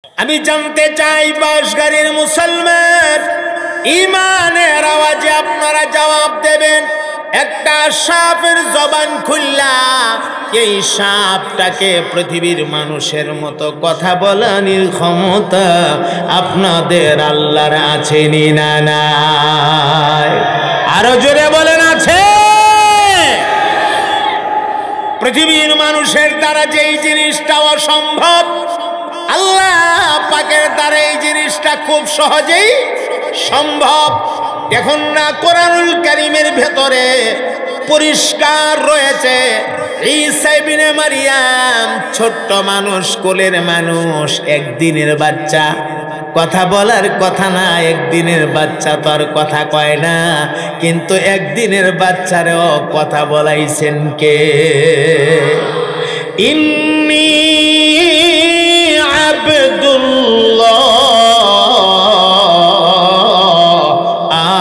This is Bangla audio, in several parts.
আমি জানতে চাই বাঁশগাড়ির মুসলমান, ইমানের আওয়াজে আপনারা জবাব দেবেন। একটা সাপের জবান খুললা, এই সাপটাকে পৃথিবীর মানুষের মতো কথা বলার ক্ষমতা আপনাদের আল্লাহর আছে না নাই? আরো জোরে বলেন আছে? পৃথিবীর মানুষের দ্বারা যেই জিনিসটা অসম্ভব, আল্লাহ পাকের দ্বারা এই জিনিসটা খুব সহজেই সম্ভব। দেখুন না, কোরআনুল কারীমের ভেতরে পরিষ্কার রয়েছে, ঈসা ইবনে মারইয়াম ছোট্ট মানুষ, কোলের মানুষ, একদিনের বাচ্চা, কথা বলার কথা না, একদিনের বাচ্চা তো আর কথা কয় না, কিন্তু একদিনের বাচ্চারেও কথা বলাইছেন কে? ইন্নী আবদুল্লাহ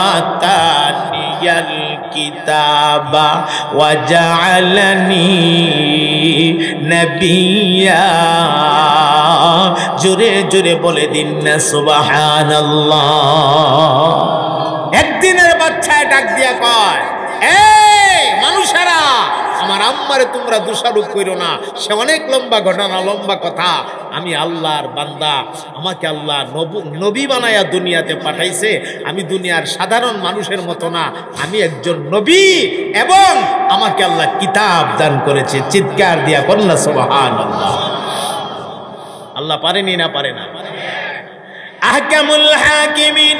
আতানিয়াল কিতাবা ওয়া জাআলানি নবিয়্যা। জোরে জোরে বলে দিন না সুবহানাল্লাহ। একদিনের বাচ্চায় ডাক দিয়া কয়, এই মানুষেরা, আমার আম্মারে তোমরা দোষারোপ করো না, সে অনেক লম্বা ঘটনা, লম্বা কথা। আমি আল্লাহর বান্দা, আমাকে আল্লাহ নবী বানায়া দুনিয়াতে পাঠাইছে। আমি দুনিয়ার সাধারণ মানুষের মতো না, আমি একজন নবী, এবং আমাকে আল্লাহ কিতাব দান করেছে। চিৎকার দিয়া বললা সুবহানাল্লাহ। আল্লাহ পারেনি না পারে না? আহকামুল হাকিমিন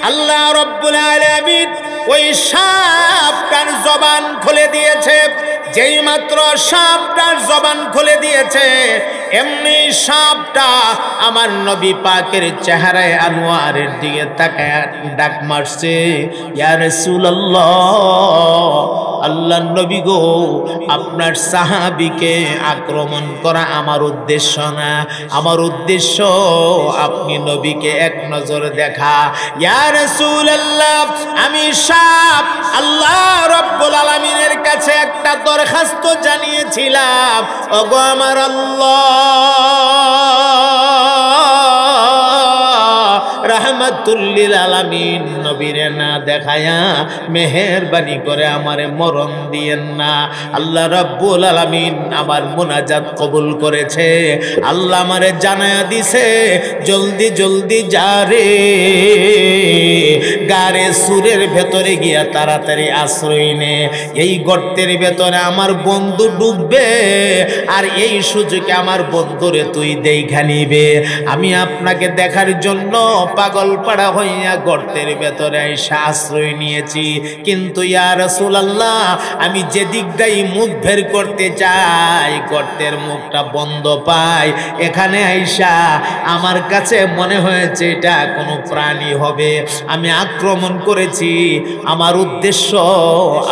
আল্লাহ রাব্বুল আলামিন ওই সাপটার জবান খুলে দিয়েছে। যেই মাত্র সাপটার জবান খুলে দিয়েছে, এমনি সাপটা আমার নবী পাকের চেহারায় আনোয়ারের দিকে তাকায় ডাক মারছে, ইয়া রাসূলুল্লাহ, আল্লাহর নবী গো, আপনার সাহাবীকে আক্রমণ করা আমার উদ্দেশ্য না, আমার উদ্দেশ্য আপনি নবীকে এক নজর দেখা। ইয়া রাসূলুল্লাহ, আমি সাপ আল্লাহ রাব্বুল আলামিনের কাছে একটা দরখাস্ত জানিয়েছিলাম, ওগো আমার আল্লাহ, রাহমাতুল লিল আলামিন নবীরে না দেখায়া মেহেরবানি করে আমারে মরণ দিয়েন না। আল্লাহ রাব্বুল আলামিন আমার মুনাজাত কবুল করেছে। আল্লাহ আমারে জানায়া দিছে, জলদি জলদি যা রে, গারে সুরের ভেতরে গিয়া তাড়াতাড়ি আশ্রয় নে। এই গর্তের ভেতরে আমার বন্ধু ডুববে, আর এই সুযোগে আমার বন্ধুরে তুই দেখা নিবে। আমি আপনাকে দেখার জন্য পাগল পাড়া হইয়া গর্তের ভেতরে এসে আশ্রয় নিয়েছি, কিন্তু ইয়া রাসূলুল্লাহ, আমি যে দিকটাই মুখ বের করতে চাই, গর্তের মুখটা বন্ধ পাই। এখানে আইসা আমার কাছে মনে হয়েছে এটা কোনো প্রাণী হবে, আমি আক্রমণ করেছি। আমার উদ্দেশ্য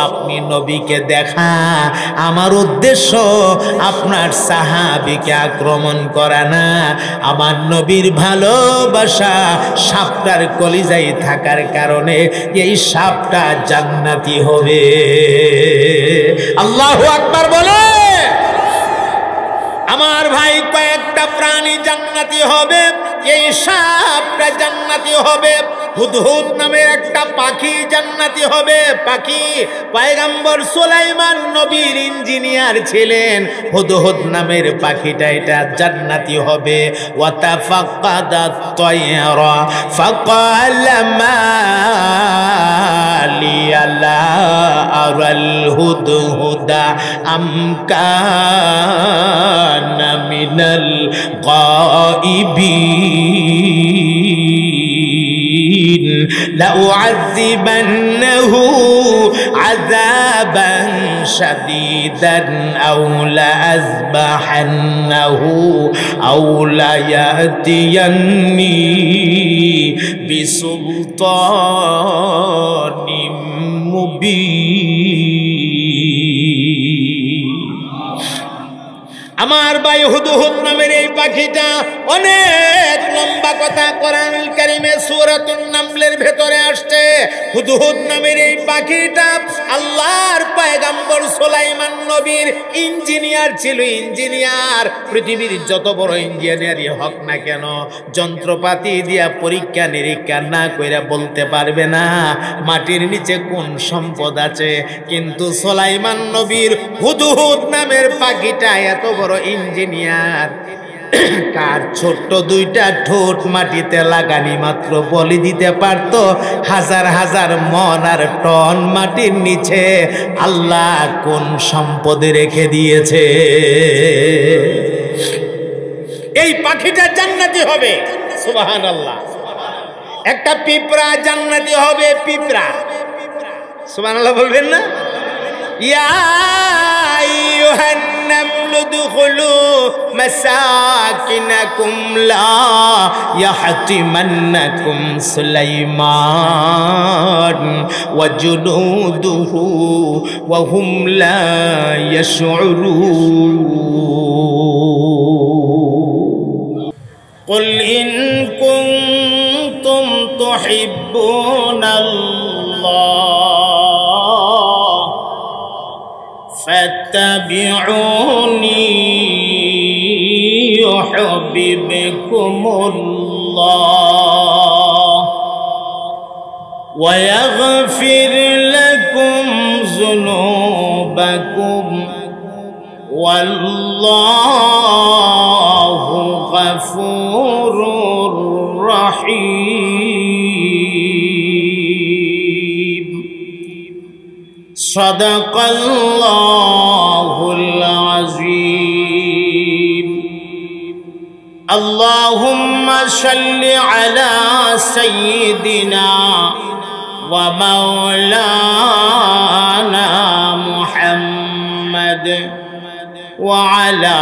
আপনি নবীকে দেখা, আমার উদ্দেশ্য আপনার সাহাবীকে আক্রমণ করা না। আমার নবীর ভালোবাসা সাপটার কলিজায় থাকার কারণে এই সাপটা জান্নাতি হবে। আল্লাহু আকবার বলে। আমার ভাই, কয়েকটা প্রাণী জান্নাতি হবে, এই সাপটা জান্নাতি হবে। হুদহুদ নামে একটা পাখি জান্নাতি হবে। পাখি পয়গম্বর সুলাইমান নবীর ইঞ্জিনিয়ার ছিলেন। হুদহুদ নামের পাখিটা এটা জান্নাতি হবে। ওয়া তাফাক্কাদাত তায়রা ফাকালা মা লিয়া লা আরাল হুদহুদা আম কানা মিনাল গায়িবিন لأعذبنه عذابا شديدا أو لأذبحنه أو ليأتيني بسلطان مبين। আমার ভাই, হুদহুদ নামের এই পাখিটা অনেক লম্বা কথা কোরআনুল কারীমে সূরাতুন নামলের ভেতরে আসছে। হুদহুদ নামের এই পাখিটা আল্লাহর পয়গম্বর সুলাইমান নবীর ইঞ্জিনিয়ার ছিল, ইঞ্জিনিয়ার। পৃথিবীর যত বড় ইঞ্জিনিয়ারই হোক না কেন, যন্ত্রপাতি দিয়া পরীক্ষা নিরীক্ষা না কইরা বলতে পারবে না মাটির নিচে কোন সম্পদ আছে। কিন্তু সুলাইমান নবীর হুদহুদ নামের পাখিটা এত বড় ইঞ্জিনিয়ার, কার ছোট্ট দুইটা ঠোঁট মাটিতে লাগানি মাত্র বলে দিতে পারত হাজার হাজার মন আর টন মাটির নিচে আল্লাহ কোন সম্পদে রেখে দিয়েছে। এই পাখিটা জান্নাতি হবে, সুবহানাল্লাহ। একটা পিঁপড়া জান্নাতি হবে, পিঁপড়া, সুবহানাল্লাহ বলবেন না? ইয়া আইয়ুহান নামলু দুখুলু মাসাকিনাকুম লা ইয়াহতিমান্নাকুম সুলাইমান ওয়া জুনুদুহু ওয়া হুম লা ইয়াশউরুন। কুল ইন কুনতুম তুহিব্বুনাল্লাহ ফাত্তাবিউনি ইউহিব্বুকুমুল্লাহ ওয়া ইয়াগফির লাকুম যুনুবাকুম ওয়াল্লাহু গফুরুর রহিম। সাদাকাল্লাহুল আযীম। আল্লাহুম্মা সাল্লি আলা সাইয়্যিদিনা ওয়া মাওলানা মুহাম্মদ ওয়া আলা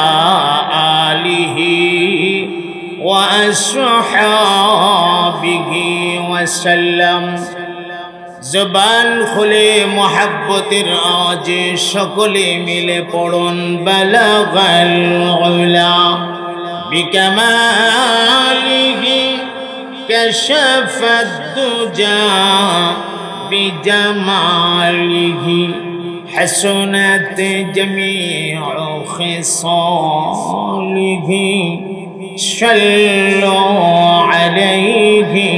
আলিহি ওয়া আসহাবিহি ওয়া সাল্লাম। জবান খুলে মোহাব্বতের আওয়াজে সকলে মিলে পড়ুন বালাগাল উলা বিকামালিহি কাশাফাদ দুজা বিজামালিহি হাসনাত জামিউ খিসালিহি সাল্লু আলাইহি।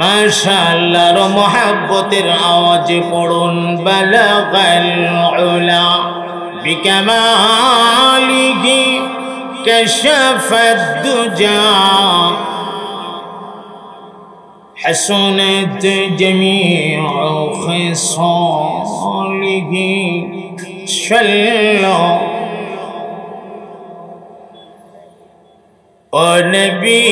মাশাআল্লাহর মোহাব্বতের আওয়াজে পড়ুন বালাগাল উলা বিকামালিহি কাশাফাদ দুজা হাসনাত জামিউ খিসালিহি সাল্লু ও নবী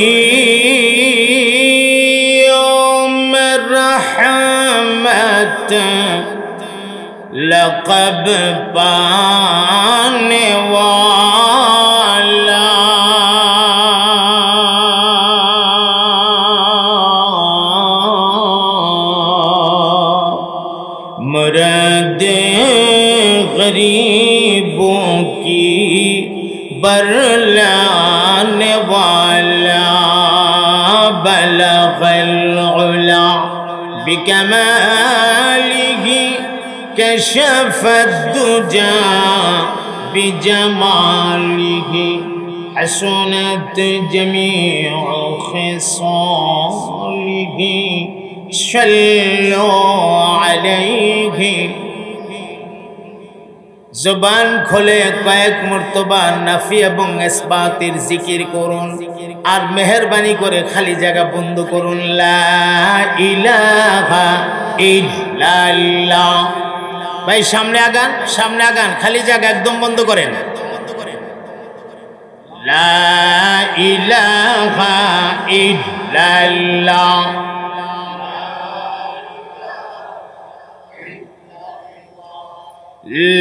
रहमत लक़ब पाने वाला मुराद गरीबों की बरलाने वाला बलगल उला बिकमालिही कशफद दुजा बिजमालिही हसनत जमीउ खिसालिही सल्लु अलैहि। জবান খুলে কয়েক মর্তবা নাফি এবং ইসবাতের জিকির করুন আর মেহেরবানি করে খালি জায়গা বন্ধ করুন। লা ইলাহা ইল্লাল্লাহ। ভাই সামনে আগান, সামনে আগান, খালি জায়গা একদম বন্ধ করেন। লা ইলাহা ইল্লাল্লাহ।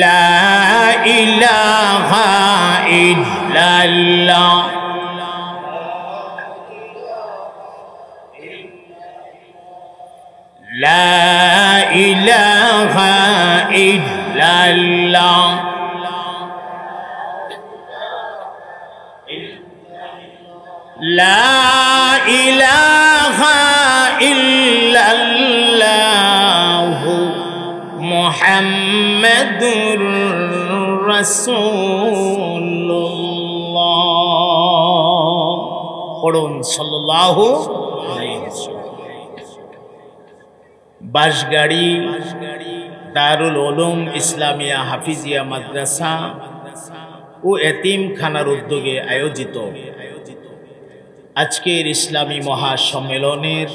লা ইলাহা ইল্লাল্লাহ। লা ইলাহা ইল্লাল্লাহ। লা ইলাহা ইল্লাল্লাহু মুহাম্মাদুর রাসূলুল্লাহ। পড়ুন সাল্লাল্লাহু আলাইহি ওয়াসাল্লাম। বাঁশগাড়ি দারুল উলুম ইসলামিয়া হাফিজিয়া মাদ্রাসা ও এতিমখানার উদ্যোগে আয়োজিত আজকের ইসলামী মহাসম্মেলনের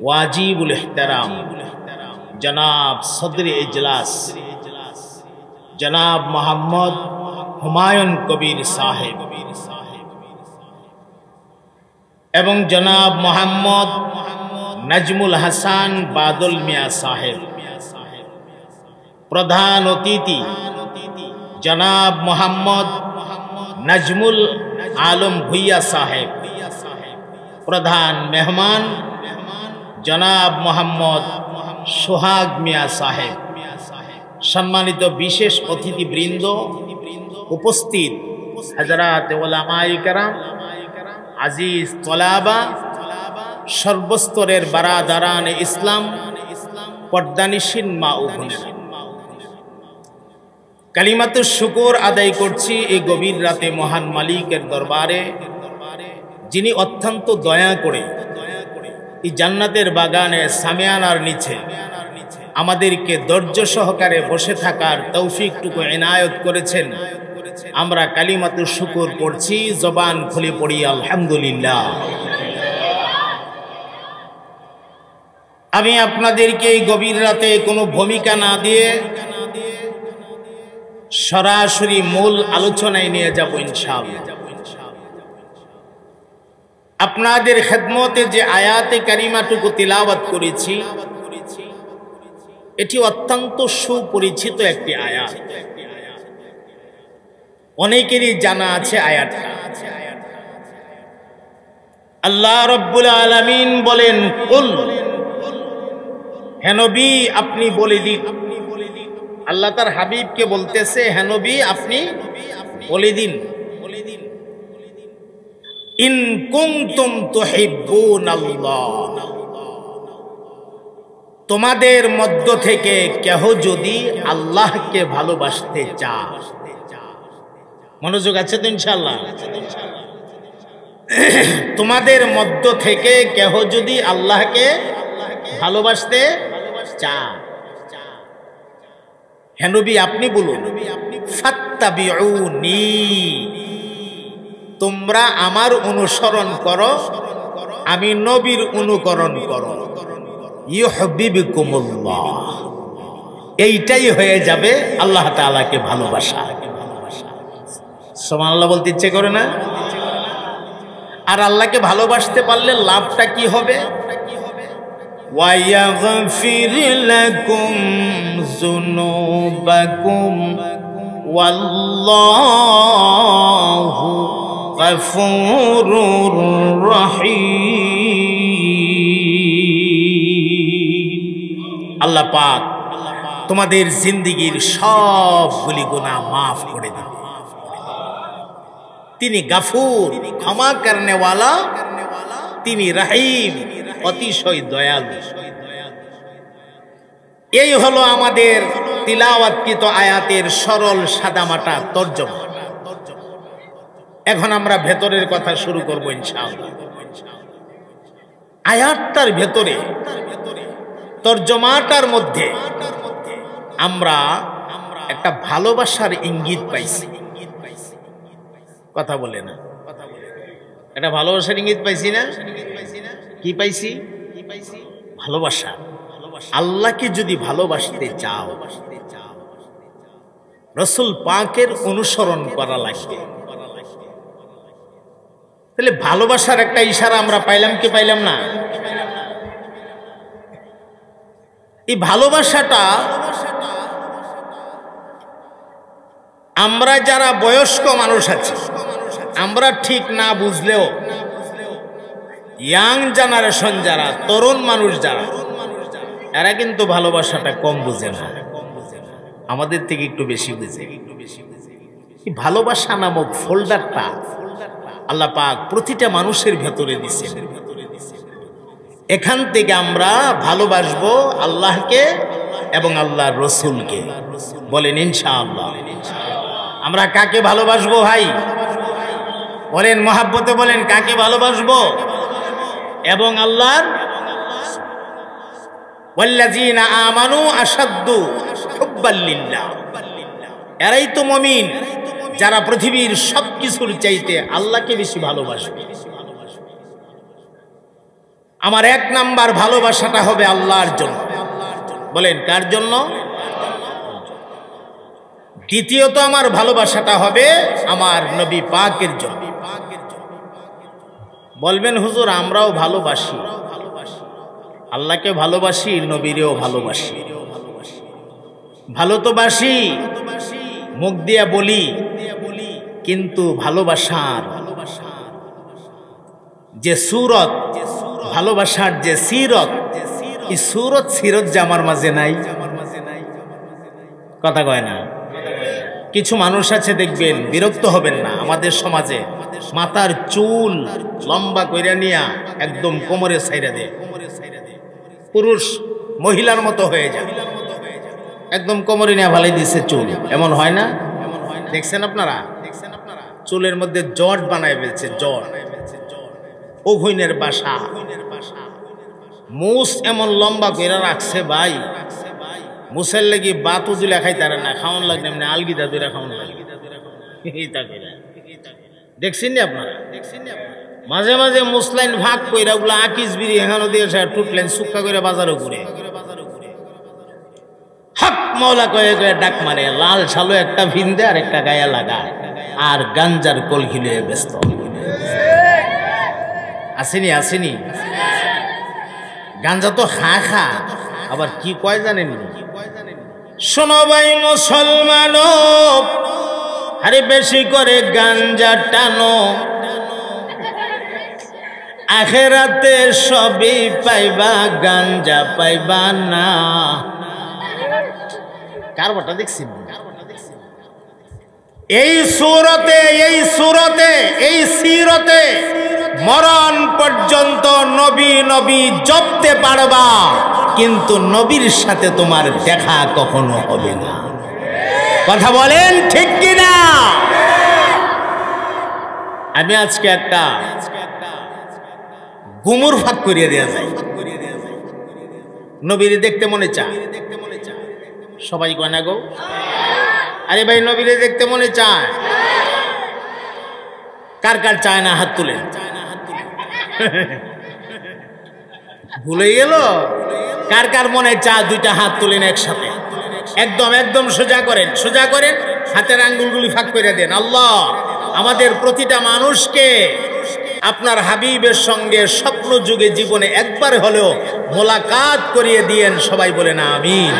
ওয়াজিবুল ইহতারাম জনাব সদরে ইজলাস জনাব মোহাম্মদ হুমায়ুন কবির সাহেব এবং জনাব মোহাম্মদ নাজমুল হাসান বাদল মিয়া সাহেব, প্রধান অতিথি জনাব মোহাম্মদ নাজমুল আলম ভুইয়া সাহেব, প্রধান মেহমান জনাব মোহাম্মদ সোহাগ মিয়া সাহেব, সম্মানিত বিশেষ অতিথিবৃন্দ, উপস্থিত হযরত উলামায়ে কেরাম, আজিজ তলাবা, সর্বস্তরের বারাদারান ইসলাম, পর্দানিশীন মা ও বোনেরা, কালিমাতুশ শুকর আদায় করছি এই গভীর রাতে মহান মালিকের দরবারে, যিনি অত্যন্ত দয়া করে এই জান্নাতের বাগানে সামিয়ানার নিচে আমাদেরকে ধৈর্য সহকারে বসে থাকার তৌফিকটুকু এনায়েত করেছেন। আমরা কালিমাতুশ শুকর পড়ছি, জবান খুলে পড়ি আলহামদুলিল্লাহ। আমি আপনাদেরকে এই গভীর রাতে কোনো ভূমিকা না দিয়ে সরাসরি মূল আলোচনায় নিয়ে যাব ইনশাআল্লাহ। আপনাদের খেদমতে যে আয়াতে কারিমাটুকু তিলাওয়াত করেছি, এটি অত্যন্ত সুপরিচিত একটি আয়াত, অনেকেরই জানা আছে আয়াতটা। আল্লাহ রাব্বুল আলামিন বলেন, কুল, হে নবী আপনি বলে দিন। আল্লাহ তার হাবিবকে বলতেছে, হে নবী আপনি বলে দিন, ইন কুনতুম তুহিব্বুনাল্লাহ, তোমাদের মধ্য থেকে কেহ যদি আল্লাহকে ভালোবাসতে চায়। মনোযোগ আছে তো ইনশাআল্লাহ? তোমাদের মধ্য থেকে কেহ যদি আল্লাহকে ভালোবাসতে চায়, হে নবী আপনি বলুন, ফাত্তাবিউনি, তোমরা আমার অনুসরণ করো, আমি নবীর অনুকরণ করো, ইউহিব্বুকুমুল্লাহ, এইটাই হয়ে যাবে আল্লাহ তাআলাকে ভালোবাসা। সুবহানাল্লাহ বলতে ইচ্ছে করে না? আর আল্লাহকে ভালোবাসতে পারলে লাভটা কি হবে? وَيَغْفِرْ لَكُمْ ذُنُوبَكُمْ وَاللَّهُ غَفُورٌ رَحِيمٌ। আল্লাহ পাক তোমাদের জিন্দেগীর সবগুলি গুনাহ মাফ করে দেন। তিনি গাফুর, ক্ষমা করনে ওয়ালা, তিনি রহিম, অতিশয় দয়ালু। এই হলো আমাদের তিলাওয়াতকৃত আয়াতের সরল সাদামাটা তরজমা। এখন আমরা ভেতরের কথা শুরু করব ইনশাআল্লাহ। আয়াতটার ভেতরে, তরজমাটার মধ্যে আমরা একটা ভালোবাসার ইঙ্গিত পাইছি। কথা বলে না, এটা ভালোবাসার ইঙ্গিত পাইছি না? কি পাইছি? ভালোবাসা। আল্লাহকে যদি ভালোবাসতে চাও, রাসূল পাকের অনুসরণ করা লাগবে। তাহলে ভালোবাসার একটা ইশারা আমরা পাইলাম কি পাইলাম না? এই ভালোবাসাটা আমরা যারা বয়স্ক মানুষ আছি, আমরা ঠিক না বুঝলেও ইয়াং জেনারেশন যারা, তরুণ মানুষ যারা, এরা কিন্তু ভালোবাসাটা কম বুঝে না, আমাদের থেকে একটু বেশি বুঝে। ভালোবাসা নামক ফোল্ডারটা আল্লাহ পাক প্রতিটা মানুষের ভেতরে দিয়েছেন। এখান থেকে আমরা ভালোবাসবো আল্লাহকে এবং আল্লাহর রসুলকে। বলেন ইনশাআল্লাহ। আমরা কাকে ভালোবাসবো ভাই? বলেন মহাব্বতে বলেন কাকে ভালোবাসবো? এবং আল্লাহর ওয়াল্লাযীনা আমানু আশাদ্দু হুব্বাল লিল্লাহ, এরাই তো মুমিন যারা পৃথিবীর সবকিছুর চাইতে আল্লাহকে বেশি ভালোবাসবে। আমার এক নাম্বার ভালোবাসাটা হবে আল্লাহর জন্য। বলেন কার জন্য? দ্বিতীয়ত আমার ভালোবাসাটা হবে আমার নবী পাকের জন্য। বলবেন হুজুর আমরাও ভালোবাসি, আল্লাহকে ভালোবাসি, নবীরেও ভালোবাসি। ভালো তো বাসি, মুখ দিয়া বলি, কিন্তু ভালোবাসার যে সুরত, ভালোবাসার যে সিরত, এই সুরত সিরত যে আমার মাঝে নাই। কথা কয় না? কিছু মানুষ আছে দেখবেন, বিরক্ত হবেন না, আমাদের সমাজে মাথার চুল লম্বা কইরা নিয়া একদম কোমরে ছাইরা দেয়, পুরুষ মহিলার মতো হয়ে যায়, একদম কোমরে নিয়ে ভালাই দিচ্ছে চুল। এমন হয় না? দেখছেন আপনারা? চুলের মধ্যে জট বানায় ফেলছে, জট, ওভইনের বাসা। মুস এমন লম্বা কইরা রাখছে ভাই, মুসের লাগি বাতু দিলে খাইতারে না, খাওয়ান লাগলে এমনি আলগিদা দুইরা খাওয়ান লাগে। দেখছেন নি আপনারা? মাঝে মাঝে মুসলাইন ভাগ কইরা ওগুলো আকিস বিড়ি এখানে দিয়ে টুটলেন সুক্কা করে বাজারও ঘুরে হক মৌলা কয়ে কয়ে ডাক মারে, লাল শালো একটা ভিন্দে আর একটা গায়ে লাগায়, আর গাঞ্জার কলকি লয়ে ব্যস্ত। আসেনি আসেনি? গাঞ্জা তো খা খা, আবার কি কয় জানেন? শোনো ভাই মুসলমান, আরে বেশি করে গাঞ্জা টানো, আখেরাতে সবই পাইবা, গাঞ্জা পাইবা না। কারবারটা দেখছেন? এই সুরতে, এই সুরতে, এই সিরতে মরণ পর্যন্ত নবী নবী জপতে পারবা, কিন্তু নবীর সাথে তোমার দেখা কখনো হবে না। কথা বলেন ঠিক কিনা? আমি আজকে একটা গুমুর ফাঁক করিয়ে দেওয়া যায়। নবীর দেখতে মনে চায়, সবাই কয় না গো? আরে ভাই নবীরে দেখতে মনে চায়, কার কার চায় না হাত তুলেন। ভুলে গেল? কার কার মনে চায় দুইটা হাত তুলেন একসাথে, একদম একদম সোজা করেন, সোজা করেন, হাতের আঙ্গুলগুলি ফাঁক করে দেন। আল্লাহ আমাদের প্রতিটা মানুষকে আপনার হাবিবের সঙ্গে স্বপ্ন যুগে জীবনে একবার হলেও মোলাকাত করিয়ে দিয়েন। সবাই বলেন আমিন।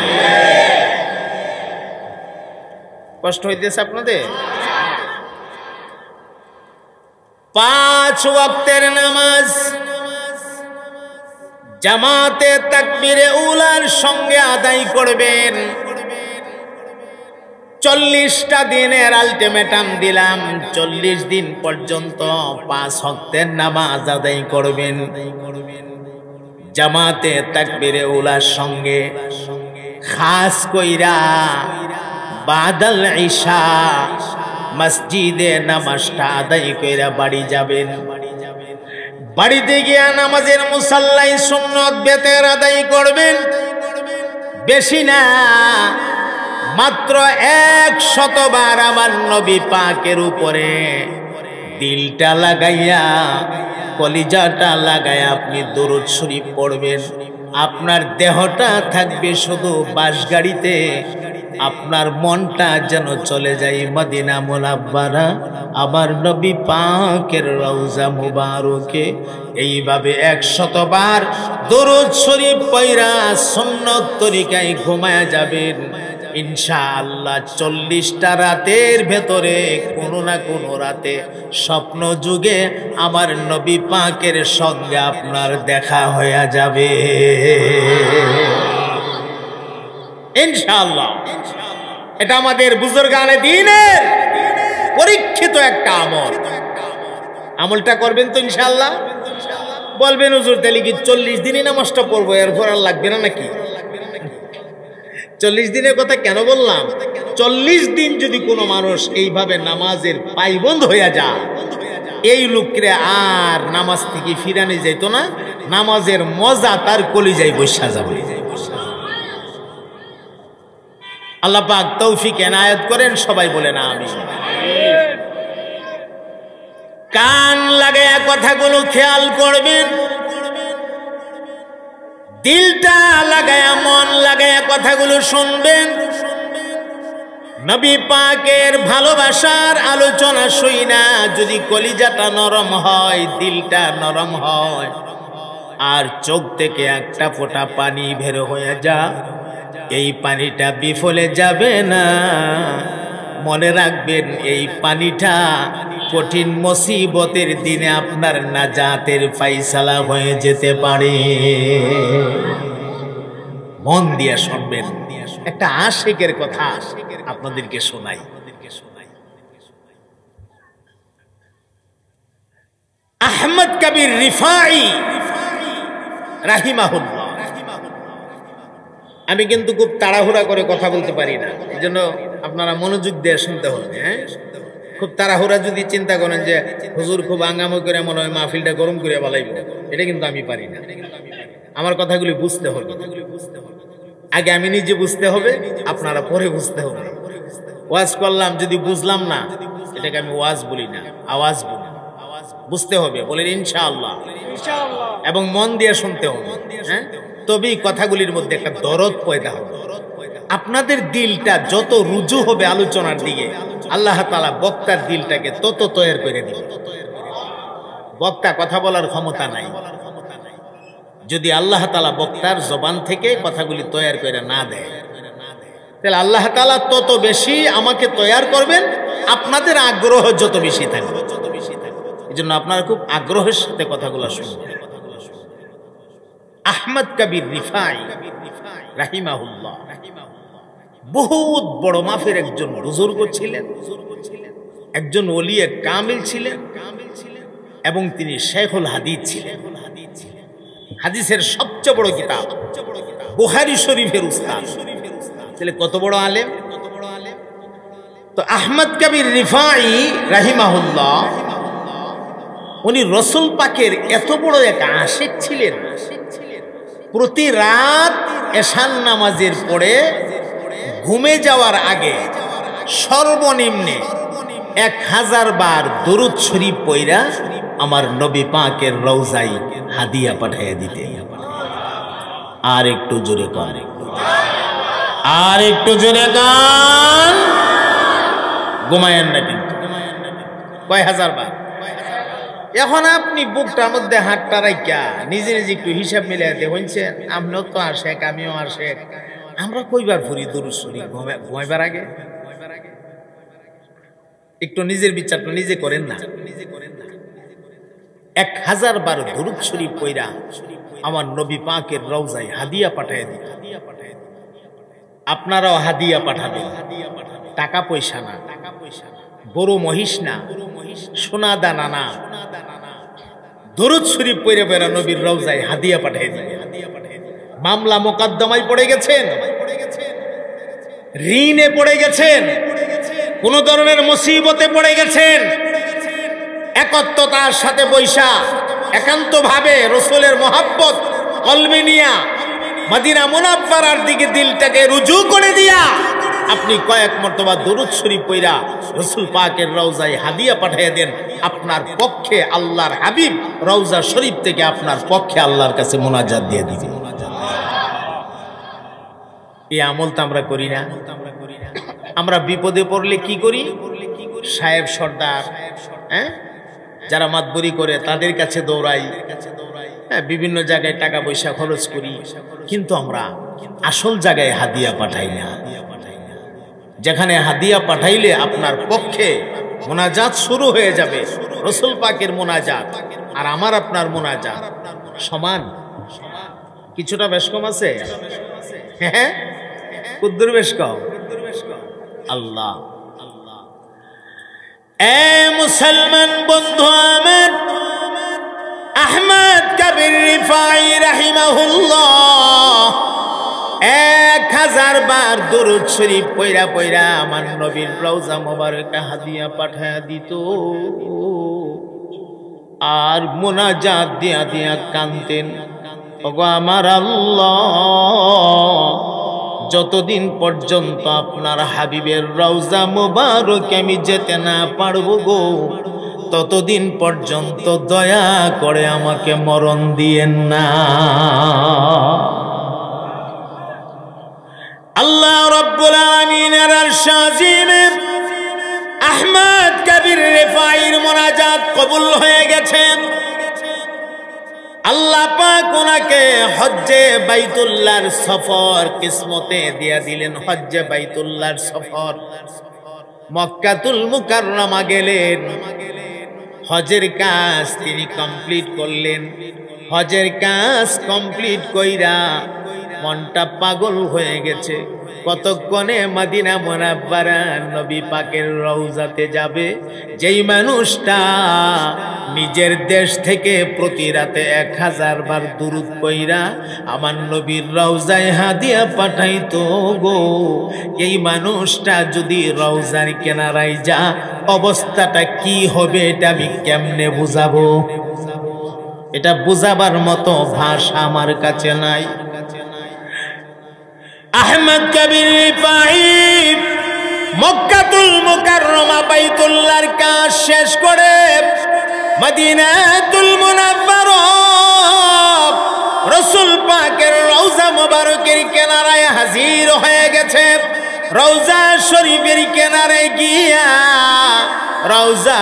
কষ্ট হইতেছে আপনাদের? 5 ওয়াক্তের নামাজ জামাতে তাকবীরে উলার সঙ্গে আদায় করবেন। 40টা দিনের আলটিমেটাম দিলাম, 40 দিন পর্যন্ত 5 ওয়াক্তের নামাজ আদায় করবেন জামাতে তাকবীরে উলার সঙ্গে। খাস কইরা বাদাল ইশা মসজিদে নামাজটা আদায় কইরা বাড়ি যাবেন। বাড়িতে গিয়া নামাজের মুসাল্লায় সুন্নত বেতের আদায় করবেন। বেশি না, মাত্র 100 বার আমার নবী পাকের উপরে দিলটা লাগাইয়া, কলিজাটা লাগাইয়া আপনি দরুদ শরীফ পড়বেন। আপনার দেহটা থাকবে শুধু বাসগাড়িতে, আপনার মনটা যেন চলে যায় মদিনা মুনাব্বারা, আমার নবী পাকের রওজা মুবারকে। এইভাবে 100 বার দরুদ শরীফ পড়া সুন্নত তরিকায় ঘুমায়া যাবেন ইনশাআল্লাহ। 40টা রাতের ভেতরে কোনো না কোনো রাতে স্বপ্ন যুগে আমার নবী পাকের সঙ্গে আপনার দেখা হয়ে যাবে ইনশাআল্লাহ। এটা আমাদের বুজুর্গানে দ্বীনের পরীক্ষিত একটা আমল। আমলটা করবেন তো ইনশাআল্লাহ? বলবেন হুজুর তাহলে কি 40 দিনই নামাজটা পড়বো, এরপর আর লাগবে না নাকি? 40 দিনের কথা কেন বললাম? 40 দিন যদি কোনো মানুষ এইভাবে নামাজের পাইবন্ধ হইয়া যায়, এই লোককে আর নামাজ থেকে ফিরানো যাইতো না, নামাজের মজা তার কলিজায় বসা যাবে। আল্লাহ পাক তৌফিক এনায়েত করেন, সবাই বলেন আমিন। কান লাগায়া কথাগুলো খেয়াল করবেন, দিলটা লাগায়া মন লাগায়া কথাগুলো শুনবেন। নবী পাকের ভালোবাসার আলোচনা শুই না, যদি কলিজাটা নরম হয়, দিলটা নরম হয়, আর চোখ থেকে একটা ফোঁটা পানি বের হয়ে যা, এই পানিটা বিফলে যাবে না। মনে রাখবেন, এই পানিটা কঠিন মুসিবতের দিনে আপনার নাজাতের ফায়সালা হয়ে যেতে পারে। মন দিয়ে শুনবেন। একটা আশিকের কথা আপনাদেরকে শোনাই। আহমদ কবির রিফাই রাহিমাহুল্লাহ। আমি কিন্তু খুব তাড়াহুড়া করে কথা বলতে পারি না, এই জন্য আপনারা মনোযোগ দিয়ে শুনতে হবে। হ্যাঁ, খুব তাড়াহুড়া যদি চিন্তা করেন যে হুজুর খুব আঙ্গামো করে মনে হয় মাহফিলটা গরম করে বলাইব, এটা কিন্তু আমি পারি না। আমার কথাগুলি বুঝতে হবে, আগে আমি নিজে বুঝতে হবে, আপনারা পরে বুঝতে হবে। ওয়াজ করলাম, যদি বুঝলাম না, এটাকে আমি ওয়াজ বলি না, আওয়াজ বলি। বুঝতে হবে, বলেন ইনশাআল্লাহ, এবং মন দিয়ে শুনতে হবে। হ্যাঁ, তবেই কথাগুলির মধ্যে একটা দরদ পয়দা হবে। আপনাদের দিলটা যত রুজু হবে আলোচনার দিকে, আল্লাহ তাআলা বক্তার দিলটাকে তত তৈরি করে দিবে। বক্তা কথা বলার ক্ষমতা নাই, যদি আল্লাহ তাআলা বক্তার জবান থেকে কথাগুলি তৈরি করে না দেয়, তাহলে আল্লাহ তাআলা তত বেশি আমাকে তৈরি করবেন, আপনাদের আগ্রহ যত বেশি থাকবে। এই জন্য আপনারা খুব আগ্রহের সাথে কথাগুলো শুনবেন। আহমদ কবির রিফাই রাহিমাহুল্লাহ বহুত বড় মাফের একজন বুজুর্গ ছিলেন, একজন ওলিয়ে কামিল ছিলেন, এবং তিনি শেখুল হাদিস ছিলেন। হাদিসের সবচেয়ে বড় কিতাব বুখারী শরীফের উস্তাদ, তাহলে কত বড় আলেম। তো আহমদ কবির রিফাই রাহিমাহুল্লাহ, উনি রসুল পাকের এত বড় এক আশিক ছিলেন, প্রতি রাত এশার নামাজের পরে ঘুমে যাওয়ার আগে সর্বনিম্নে 1000 বার দরুদ শরীফ পইরা আমার নবী পাকের রওজায় হাদিয়া পাঠাইয়া দিতে। আর একটু জোরে কান, আর একটু জোরে কান, ঘুমায়েন না কিন্তু। কয় হাজার বার? এখন আপনি বুকটার মধ্যে হাতটা রাইখা নিজে নিজে একটু হিসাব মিলাই দেখছেন, আপনিও তো আর শেখ, আমিও আর শেখ, আমরা কইবার ফুরি দরুদ শরীফ ঘুমাইবার আগে? একটু নিজের বিচারটা নিজে করেন না। 1000 বার দরুদ শরীফ পইরা আমার নবী পাকের রওজায় হাদিয়া পাঠায় দিন। আপনারাও হাদিয়া পাঠাবেন, টাকা পয়সা না, গরু মহিষ না, সোনা দানা না, দরুদ শরীফ পড়ে পড়ে নবীর রওজায় হাদিয়া পাঠিয়ে দিন। মামলা মোকদ্দমায় পড়ে গেছেন, ঋণে পড়ে গেছেন, কোন ধরনের মুসিবতে পড়ে গেছেন, একত্বতার সাথে বৈশা একান্ত ভাবে রসুলের মহাব্বত কলবে নিয়া মদিনা মুনাফফারার দিকে দিলটাকে রুজু করে দিয়া আপনি কয়েক মর্তবা দরুদ শরীফ পড়া রসুল পাকের রওজায় হাদিয়া পাঠিয়ে দেন। আপনার পক্ষে আল্লাহর হাবিব রওজা শরীফ থেকে আপনার পক্ষে আল্লাহর কাছে মুনাজাত দিয়ে দিবেন। এই আমল তো আমরা করি না। আমরা বিপদে পড়লে কি করি? সাহেব সর্দার, হ্যাঁ, যারা মাতবরি করে তাদের কাছে দৌড়াই, হ্যাঁ, বিভিন্ন জায়গায় টাকা পয়সা খরচ করি, কিন্তু আমরা আসল জায়গায় হাদিয়া পাঠাই না। যেখানে হাদিয়া পাঠাইলে আপনার পক্ষে মোনাজাত শুরু হয়ে যাবে, রসুল পাকের মোনাজাত আর আমার আপনার মোনাজাত সমান, কিছুটা বেশ কম আছে, হ্যাঁ, কুদ্দুর বেশ কম। আল্লাহ এ মুসলমান বন্ধু আমার, আহমদ কবির রিফাই রাহিমাহুল্লাহ 1000 বার দরুদ শরীফ পয়রা পয়রা আমার নবীর রওজা মোবারকে হাদিয়া পাঠায়া দিত, আর মুনাজাত দিয়া দিয়া কানতেন, ওগো আমার আল্লাহ, যতদিন পর্যন্ত আপনার হাবিবের রওজা মোবারকে আমি যেতে না পারবো গো, ততদিন পর্যন্ত দয়া করে আমাকে মরণ দিয়েন না। আল্লাহ রাব্বুল আলামিনের আরশ আজিমে আহমদ কবির রিফাইর মুনাজাত কবুল হয়ে গেছে। আল্লাহ পাক ওনাকে হজ্জে বাইতুল্লাহর সফর কিসমতে দিয়া দিলেন। হজ্জে বাইতুল্লাহর সফর, মক্কাতুল মুকাররমা গেলেন, হজের কাজ তিনি কমপ্লিট করলেন। হজের কাজ কমপ্লিট কইরা মনটা পাগল হয়ে গেছে, কতক্ষণে মদিনা মুনাব্বারা নবী পাকের রওজাতে যাবে। যেই মানুষটা নিজের দেশ থেকে প্রতি রাতে 1000 বার দুরূদ পড়া আমার নবীর রওজায় হাদিয়া পাঠাইতো গো, এই মানুষটা যদি রওজার কিনারায় যা, অবস্থাটা কি হবে এটা আমি কেমনে বুঝাবো? এটা বুঝাবার মতো ভাষা আমার কাছে নাই। আহমদ কবির রিফাই মক্কাতুল মুকাররমা বাইতুল্লাহর কাজ শেষ করে মদিনাতুল মুনাওয়ারা রাসূল পাকের রওজা মোবারকের কিনারায় হাজির হয়ে গেছে। রওজা শরীফের কিনারায় গিয়া রওজা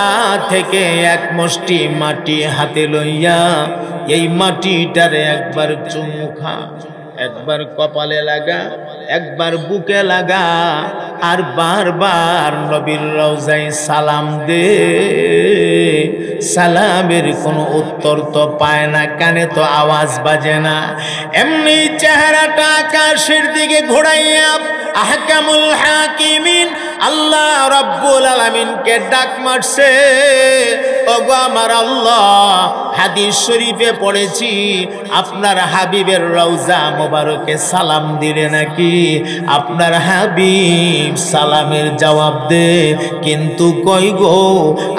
থেকে এক মুষ্টি মাটি হাতে লইয়া এই মাটিটারে একবার চুমু খা, একবার কপালে লাগা, একবার বুকে লাগা, আর বারবার নবীর রওজায় সালাম দে। সালামের কোনো উত্তর তো পায় না, কানে তো আওয়াজ বাজে না, এমনি চেহারাটা আকাশের দিকে ঘোরাইয়া আহকামুল হাকিমিন আল্লাহ রাব্বুল আলামিনকে ডাক মারছে, ওগো আমার আল্লাহ, হাদিস শরীফে পড়েছি আপনার হাবিবের রওজা মোবারকে সালাম দিলে নাকি? আপনার হাবিব সালামের জবাব দে, কিন্তু কই গো,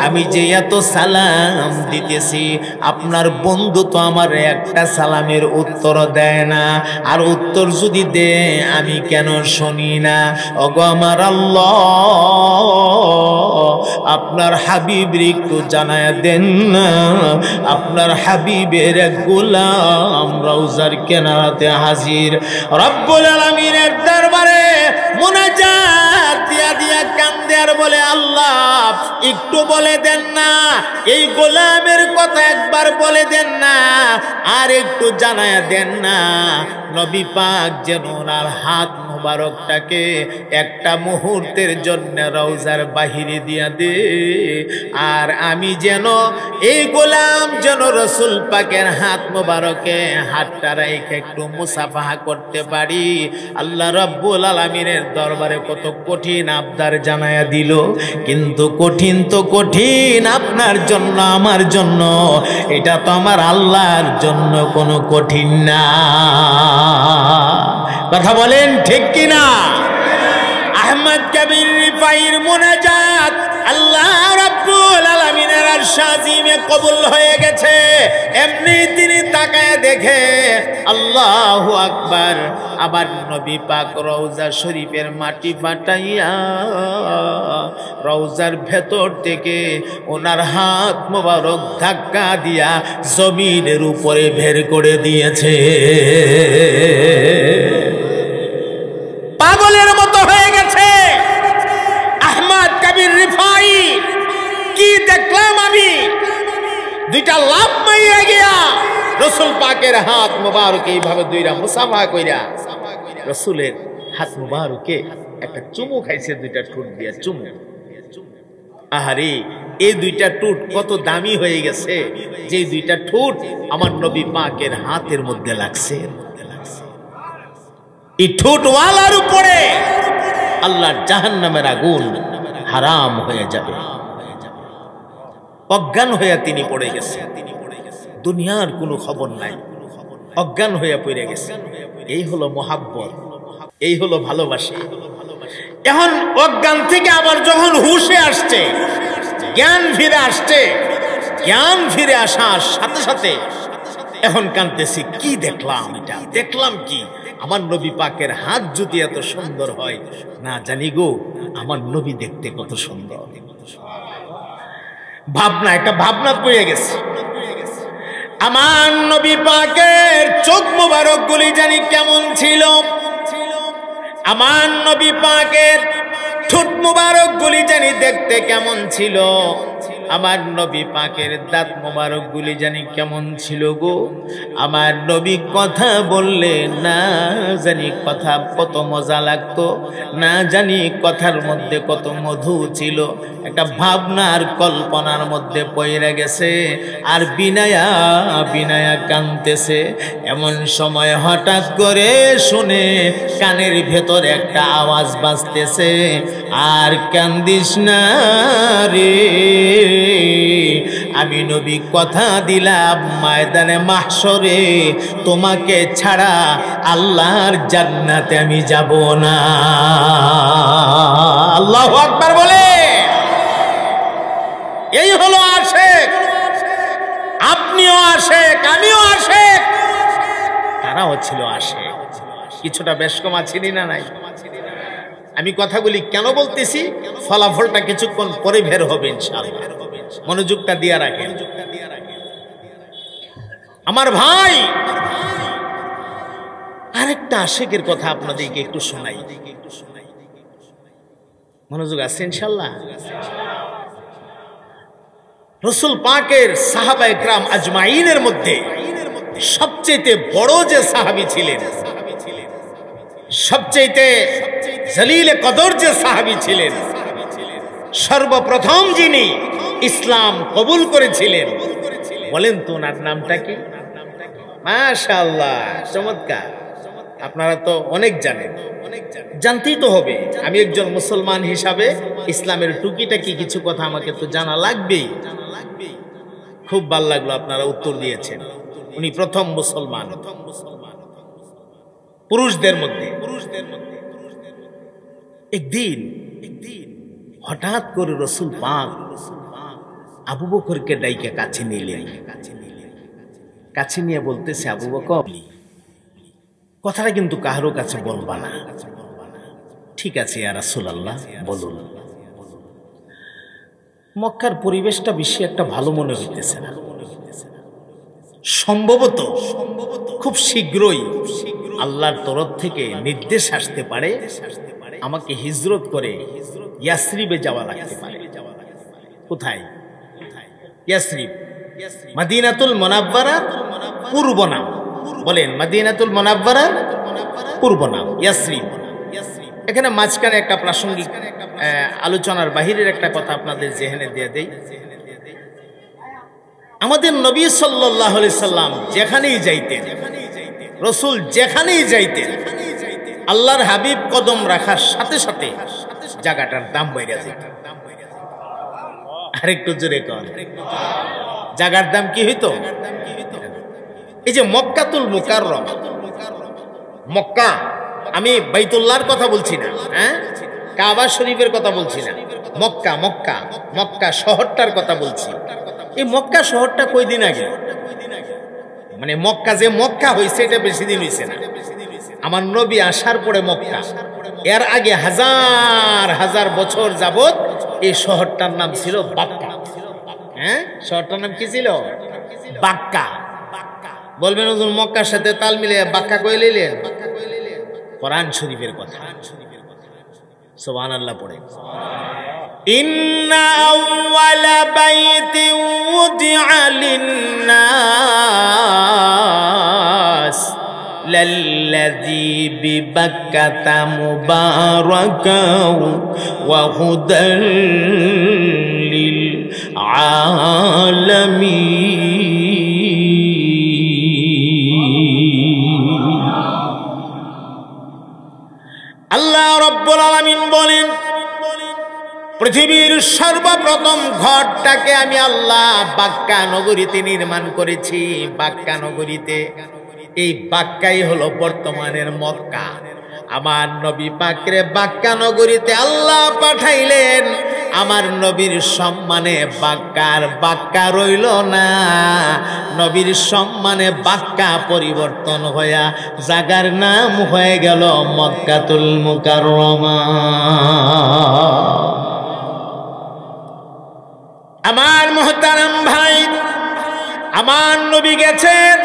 আমি যে এত সালাম দিতেছি, আপনার বন্ধু তো আমার একটা সালামের উত্তর দেয় না, আর উত্তর যদি দে আমি কেন শুনি না? ওগো আমার আল্লাহ, আপনার হাবিবের একটু জানায়া দেন না, আপনার হাবিবের এক গোলাম রওজার কিনারাতে হাজির। রব্বুল আলামিনের দরবারে মুনাজাত দিয়া দিয়া কান্দে আর বলে, আল্লাহ একটু বলে দেন না, এই গোলামের কথা একবার বলে দেন না, আর একটু জানায়া দেন না, নবী পাক যেন ওনার হাত মুবারকটাকে একটা মুহূর্তের জন্য রওজার বাহিরে দিয়া দে, আর আমি যেন এই গোলাম যেন রাসূল পাকের হাত মুবারকে হাতটা রেখে একটু মুসাফাহা করতে পারি। আল্লাহ রাব্বুল আলামিনের দরবারে কত কঠিন আবদার জানায়া দিল, কিন্তু কঠিন তো কঠিন আপনার জন্য, আমার জন্য, এটা তো আমার আল্লাহর জন্য কোনো কঠিন না। কথা বলেন ঠিক কিনা? আহমদ কবির রিফাইর মুনাজাত আল্লাহ রাব্বুল আলামিনের আরশ আজিমে কবুল হয়ে গেছে। এমনি তিনি তাকায় দেখে, আল্লাহু আকবার, আবার নবী পাক রওজা শরীফের মাটি ফাটাইয়া রওজার ভেতর থেকে ওনার হাত মোবারক ধাক্কা দিয়া জমিনের উপরে বের করে দিয়েছে। পাগলের মতো হয়ে গেছে আহমদ কবির রিফাই। কি দেখলাম আমি, দুইটা লাভ মাইয়া গিয়া রাসূল পাকের হাত মোবারক এইভাবে দুইটা মুসাফা কইরা রাসূলের হাত মোবারকে একটা চুমু খাইছে, দুইটা ঠোঁট দিয়া চুমু। আহারে, এই দুইটা ঠোঁট কত দামি হয়ে গেছে, যে দুইটা ঠোঁট আমার নবী পাকের হাতের মধ্যে লাগছে। এই ঠোঁটওয়ালার উপরে আল্লাহর জাহান্নামের আগুন হারাম হয়ে যাবে। অজ্ঞান হইয়া তিনি পড়ে গেছে, দুনিয়ার কোনো খবর নাই, অজ্ঞান হইয়া পড়ে গেছে। এই হলো মোহাব্বত, এই হলো ভালোবাসা। এখন অজ্ঞান থেকে আবার যখন হুশে আসছে, জ্ঞান ফিরে আসছে, জ্ঞান ফিরে আসার সাথে সাথে এখন কাঁদতেছি, কি দেখলাম, এটা দেখলাম কি, আমার নবী পাকের হাত যদি এত সুন্দর হয়, না জানি গো আমার নবী দেখতে কত সুন্দর। ভাবনা, একটা ভাবনা পড়ে গেছে। আমার নবী পাকের চোখ মোবারক গুলি জানি কেমন ছিল, আমার নবী পাকের ঠোঁট মোবারক গুলি জানি দেখতে কেমন ছিল, আমার নবী পাকের দাঁত মোবারক গুলি জানি কেমন ছিল গো। আমার নবী কথা বললে না জানি কথা কত মজা লাগতো, না জানি কথার মধ্যে কত মধু ছিল। একটা ভাবনার কল্পনার মধ্যে পড়ে গেছে, আর বিনায়া বিনায়া কাঁদতেছে। এমন সময় হঠাৎ করে শুনে কানের ভেতর একটা আওয়াজ বাজতেছে, আর কান্দিস না রে, আমি নবী কথা দিলাম ময়দানে মাহশরে তোমাকে ছাড়া আল্লাহর জান্নাতে আমি যাব না। আল্লাহু আকবার বলে। এই হলো আশেক, আপনিও আশেক, আমিও আশেক, তারাও ছিল আশেক। কিছুটা বেশ কম আছিনি না নাই? আমি কথাগুলি কেন বলতেছি, ফলাফলটা কিছুক্ষণ পরে বের হবে ইনশাআল্লাহ, মনোযোগটা দিয়ে রাখেন। আমার ভাই, আরেকটা আশেকের কথা আপনাদেরকে একটু শোনাই, মনোযোগ আছে ইনশাআল্লাহ। রাসূল পাকের সাহাবায়ে কেরাম আজমাইনের মধ্যে সবচেয়ে বড় যে সাহাবী ছিলেন, সবচেয়ে জলিল কদর যে সাহাবী ছিলেন, সর্বপ্রথম যিনি ইসলাম কবুল করেছিলেন, বলেন তো ওনার নামটা কি? মাশাআল্লাহ, চমৎকার। আপনারা তো অনেক জানেন, জানতেই তো হবে। আমি একজন মুসলমান হিসাবে ইসলামের টুকিটাকি কিছু কথা আমাকে তো জানা লাগবেই। খুব ভালো লাগলো আপনারা উত্তর দিয়েছেন। উনি প্রথম মুসলমান পুরুষদের মধ্যে। একদিন হঠাৎ করে রাসূল পাক আবু বকরকে ডাইকে কাছে নিলেন, কাছে নিয়ে বলতেছে, আবু বকর কথাটা কিন্তু কারো কাছে বলবা না। ঠিক আছে ইয়া রাসূলুল্লাহ, বলুন। মক্কার পরিবেশটা বেশি একটা ভালো মনে হইতেছে না, সম্ভবত খুব শীঘ্রই আল্লাহর তরফ থেকে নির্দেশ আসতে পারে, আমাকে হিজরত করে ইয়াসরিবে যাওয়া লাগতে পারে। কোথায়? ইয়াসরিব, মদিনাতুল মুনাওয়ারার পূর্ব নাম। বলেন, মদিনাতুল মুনাওয়ারার পূর্ব নাম ইয়াসরিব। এখানে মাঝখানে একটা প্রাসঙ্গিক আলোচনার বাহিরের একটা কথা আপনাদের জেহেনে দিয়ে দেই। আমাদের নবী সাল্লাল্লাহু আলাইহি সাল্লাম যেখানেই যাইতেন, রাসূল যেখানেই যাইতেন, আল্লাহর হাবিব কদম রাখার সাথে সাথে জায়গাটার দাম বাইরে যেত। আরেকটু জোরে কর, জায়গার দাম কি হইতো? এই যে মক্কাতুল মুকাররম, মক্কা, আমি বাইতুল্লাহর কথা বলছি না, হ্যাঁ, কাবা শরীফের কথা বলছি না, মক্কা, মক্কা, মক্কা শহরটার কথা বলছি। এই মক্কা শহরটা কয়দিন আগে, মানে মক্কা যে মক্কা হয়েছে এটা বেশি দিন হয়েছে না। আমার নবী আসার পরে মক্কা, এর আগে হাজার হাজার বছর যাবত এই শহরটার নাম ছিল বাক্কা। হ্যাঁ, শহরটার নাম কি ছিল? বাক্কা। বলবেন হুজুর মক্কার সাথে তাল মিলে বাক্কা কই লইলেন? কোরআন শরীফের কথা। সুবহানাল্লাহ পড়ে। ইন্না আউওয়ালা বাইতিন উদিআ লিন-নাস লাল্লাযী বিবাক্কাতা মুবারাকাও ওয়া হুদাল লিল আলামিন। আল্লাহ রাব্বুল আলামিন বলেন, পৃথিবীর সর্বপ্রথম ঘরটাকে আমি আল্লাহ বাক্কা নগরীতে নির্মাণ করেছি। বাক্কা নগরীতে, এই বাক্কাই হলো বর্তমানের মক্কা। আমার নবী পাকরে বাক্কা নগরীতে আল্লাহ পাঠাইলেন। আমার নবীর সম্মানে বাক্কার বাক্কা রইল না, নবীর সম্মানে বাক্কা পরিবর্তন হইয়া জাগার নাম হয়ে গেল মক্কাতুল মুকাররমা। আমার মুহতারাম ভাই, আমার নবী গেছেন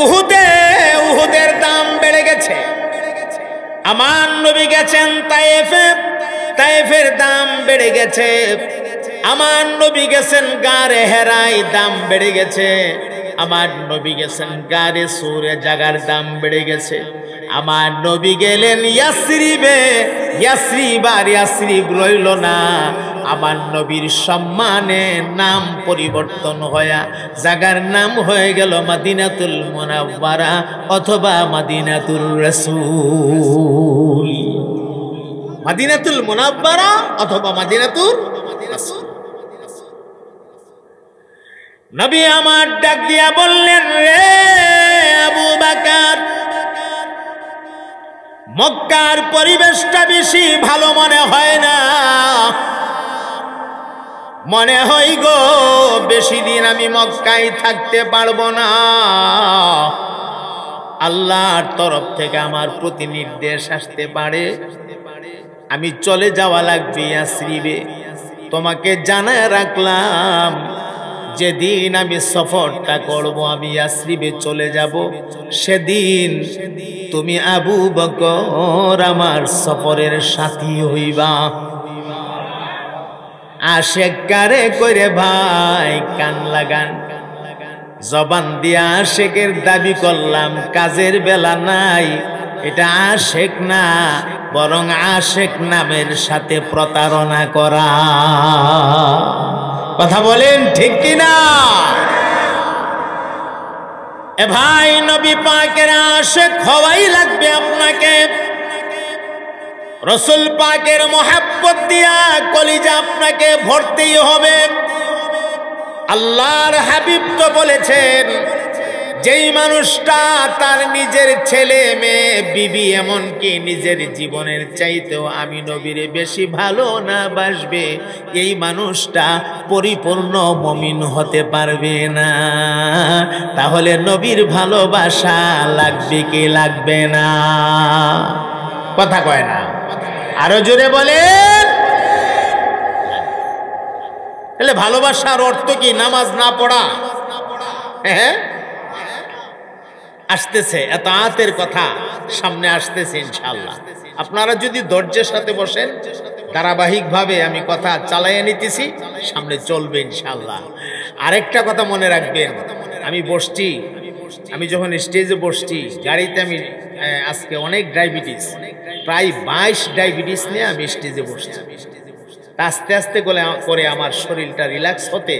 উহুদে, উহুদের দাম বেড়ে গেছে। আমার নবী গেছেন তায়েফে, তায়েফের দাম বেড়ে গেছে। আমার নবী গেছেন গারে হেরায়, দাম বেড়ে গেছে। আমার নবী গেছেন গারে সুরে, জাগার দাম বেড়ে গেছে। আমার নবী গেলেন ইয়াসরিবে, ইয়াসরিব আর ইয়াসরিব রইল না। আমার নবীর সম্মানে নাম পরিবর্তন হয়ে জাগার নাম হয়ে গেল মদিনাতুল মুনাওয়ারা অথবা মদিনাতুর রাসূল। মদিনাতুল মুনাওয়ারা অথবা মদিনাতুর রাসূল। নবী আমার ডাক দিয়া বললেন, রে আবু বকর, মক্কার পরিবেশটা বেশি ভালো মনে হয় না। মনে হয় গো বেশি দিন আমি মক্কায় থাকতে পারবো না। আল্লাহর তরফ থেকে আমার প্রতি নির্দেশ আসতে পারে, আমি চলে যাওয়া লাগবে ইয়াসরিবে। তোমাকে জানায় রাখলাম, যেদিন আমি সফরটা করব, আমি ইয়াসরিবে চলে যাব, সেদিন তুমি আবু বকর আমার সফরের সাথী হইবা। আশেক কারে কইরে ভাই কান লাগান, জবান দিয়া আশেকের দাবি করলাম, কাজের বেলা নাই। এটা আশেক না, বরং আশেক নামের সাথে প্রতারণা করা। কথা বলেন ঠিক কিনা? এ ভাই, নবী পাকের আশেক হওয়াই লাগবে আপনাকে। রাসূল পাকের মহব্বত দিয়া কলিজা আপনাকে ভরতেই হবে। আল্লাহর হাবিব তো বলেছেন, যেই মানুষটা তার নিজের ছেলে মেয়ে বিবি এমনকি নিজের জীবনের চাইতেও আমি নবীরে বেশি ভালো না বাসবে, এই মানুষটা পরিপূর্ণ মুমিন হতে পারবে না। তাহলে নবীর ভালোবাসা লাগবে কি লাগবে না? কথা কয় না, আরো জোরে বলেন। তাহলে ভালোবাসার অর্থ কি? নামাজ না পড়া? হ্যাঁ, আসতেছে এত আতের কথা সামনে আসতেছে ইনশাআল্লাহ। আপনারা যদি ধৈর্যের সাথে বসেন, ধারাবাহিকভাবে আমি কথা চালাইয়া নিতেছি, সামনে চলবে ইনশাআল্লাহ। আরেকটা কথা মনে রাখবেন, আমি বসছি, আমি যখন স্টেজে বসছি, গাড়িতে আমি আজকে অনেক ডায়াবেটিস, প্রায় 22 ডায়াবেটিস নিয়ে আমি স্টেজে বসছি। আস্তে আস্তে করে আমার শরীরটা রিল্যাক্স হতে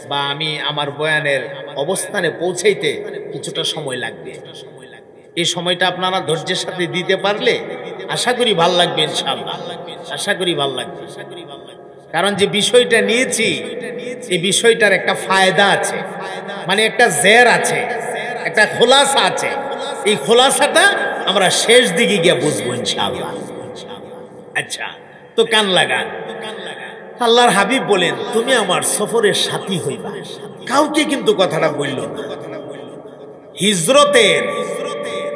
বা আমি আমার বয়ানের অবস্থানে পৌঁছাইতে কিছুটা সময় লাগবে। এই সময়টা আপনারা ধৈর্যের সাথে দিতে পারলে আশা করি ভাল লাগবে ইনশাআল্লাহ। আশা করি ভাল লাগবে, কারণ যে বিষয়টা নিয়েছি এই বিষয়টার একটা ফায়দা আছে, মানে একটা জের আছে, একটা খোলাসা আছে। এই খোলাসাটা আমরা শেষ দিকে গিয়ে বুঝবো ইনশাআল্লাহ। আচ্ছা, তো কান লাগান। আল্লাহর হাবিব বলেন, তুমি আমার সফরের সাথী হইবা। কাউকে কিন্তু কথাটা বলল না। হিজরতের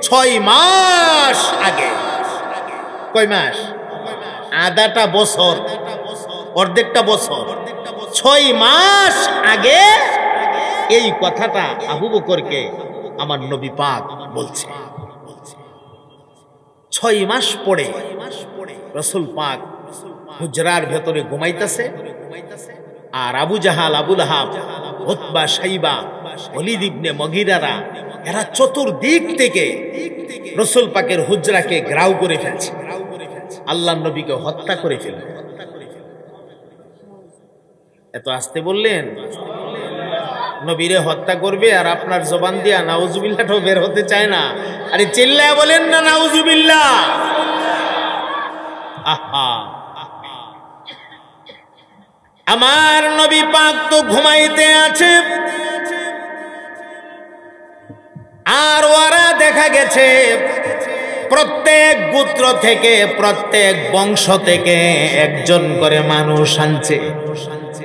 6 মাস আগে, কয় মাস? আধাটা বছর, অর্ধেকটা বছর, 6 মাস আগে এই কথাটা আবু বকরকে আমার নবী পাক বলছে। 6 মাস পরে রাসূল পাক হুজরার ভেতরে ঘুমাইতেছে, আর আবু জাহাল, আবু লাহাব, উতবা, শাইবা, ওলীদ ইবনে মুগীরারা এরা চতুর্দিক থেকে রাসূল পাকের হুজরাকে ঘেরাও করে ফেলছে, আল্লাহর নবীকে হত্যা করে ফেলবে। এত আসতে বললেন, নবীরে হত্যা করবে আর আপনার জবান দিয়া নাউজুবিল্লাহটাও বের হতে চায় না। আরে চিল্লায় বলেন না নাউজুবিল্লাহ। আহা, আমার নবী পাক তো ঘুমাইতে আছে, আর ওরা দেখা গেছে প্রত্যেক গোত্র থেকে, প্রত্যেক বংশ থেকে একজন করে মানুষ আনছে।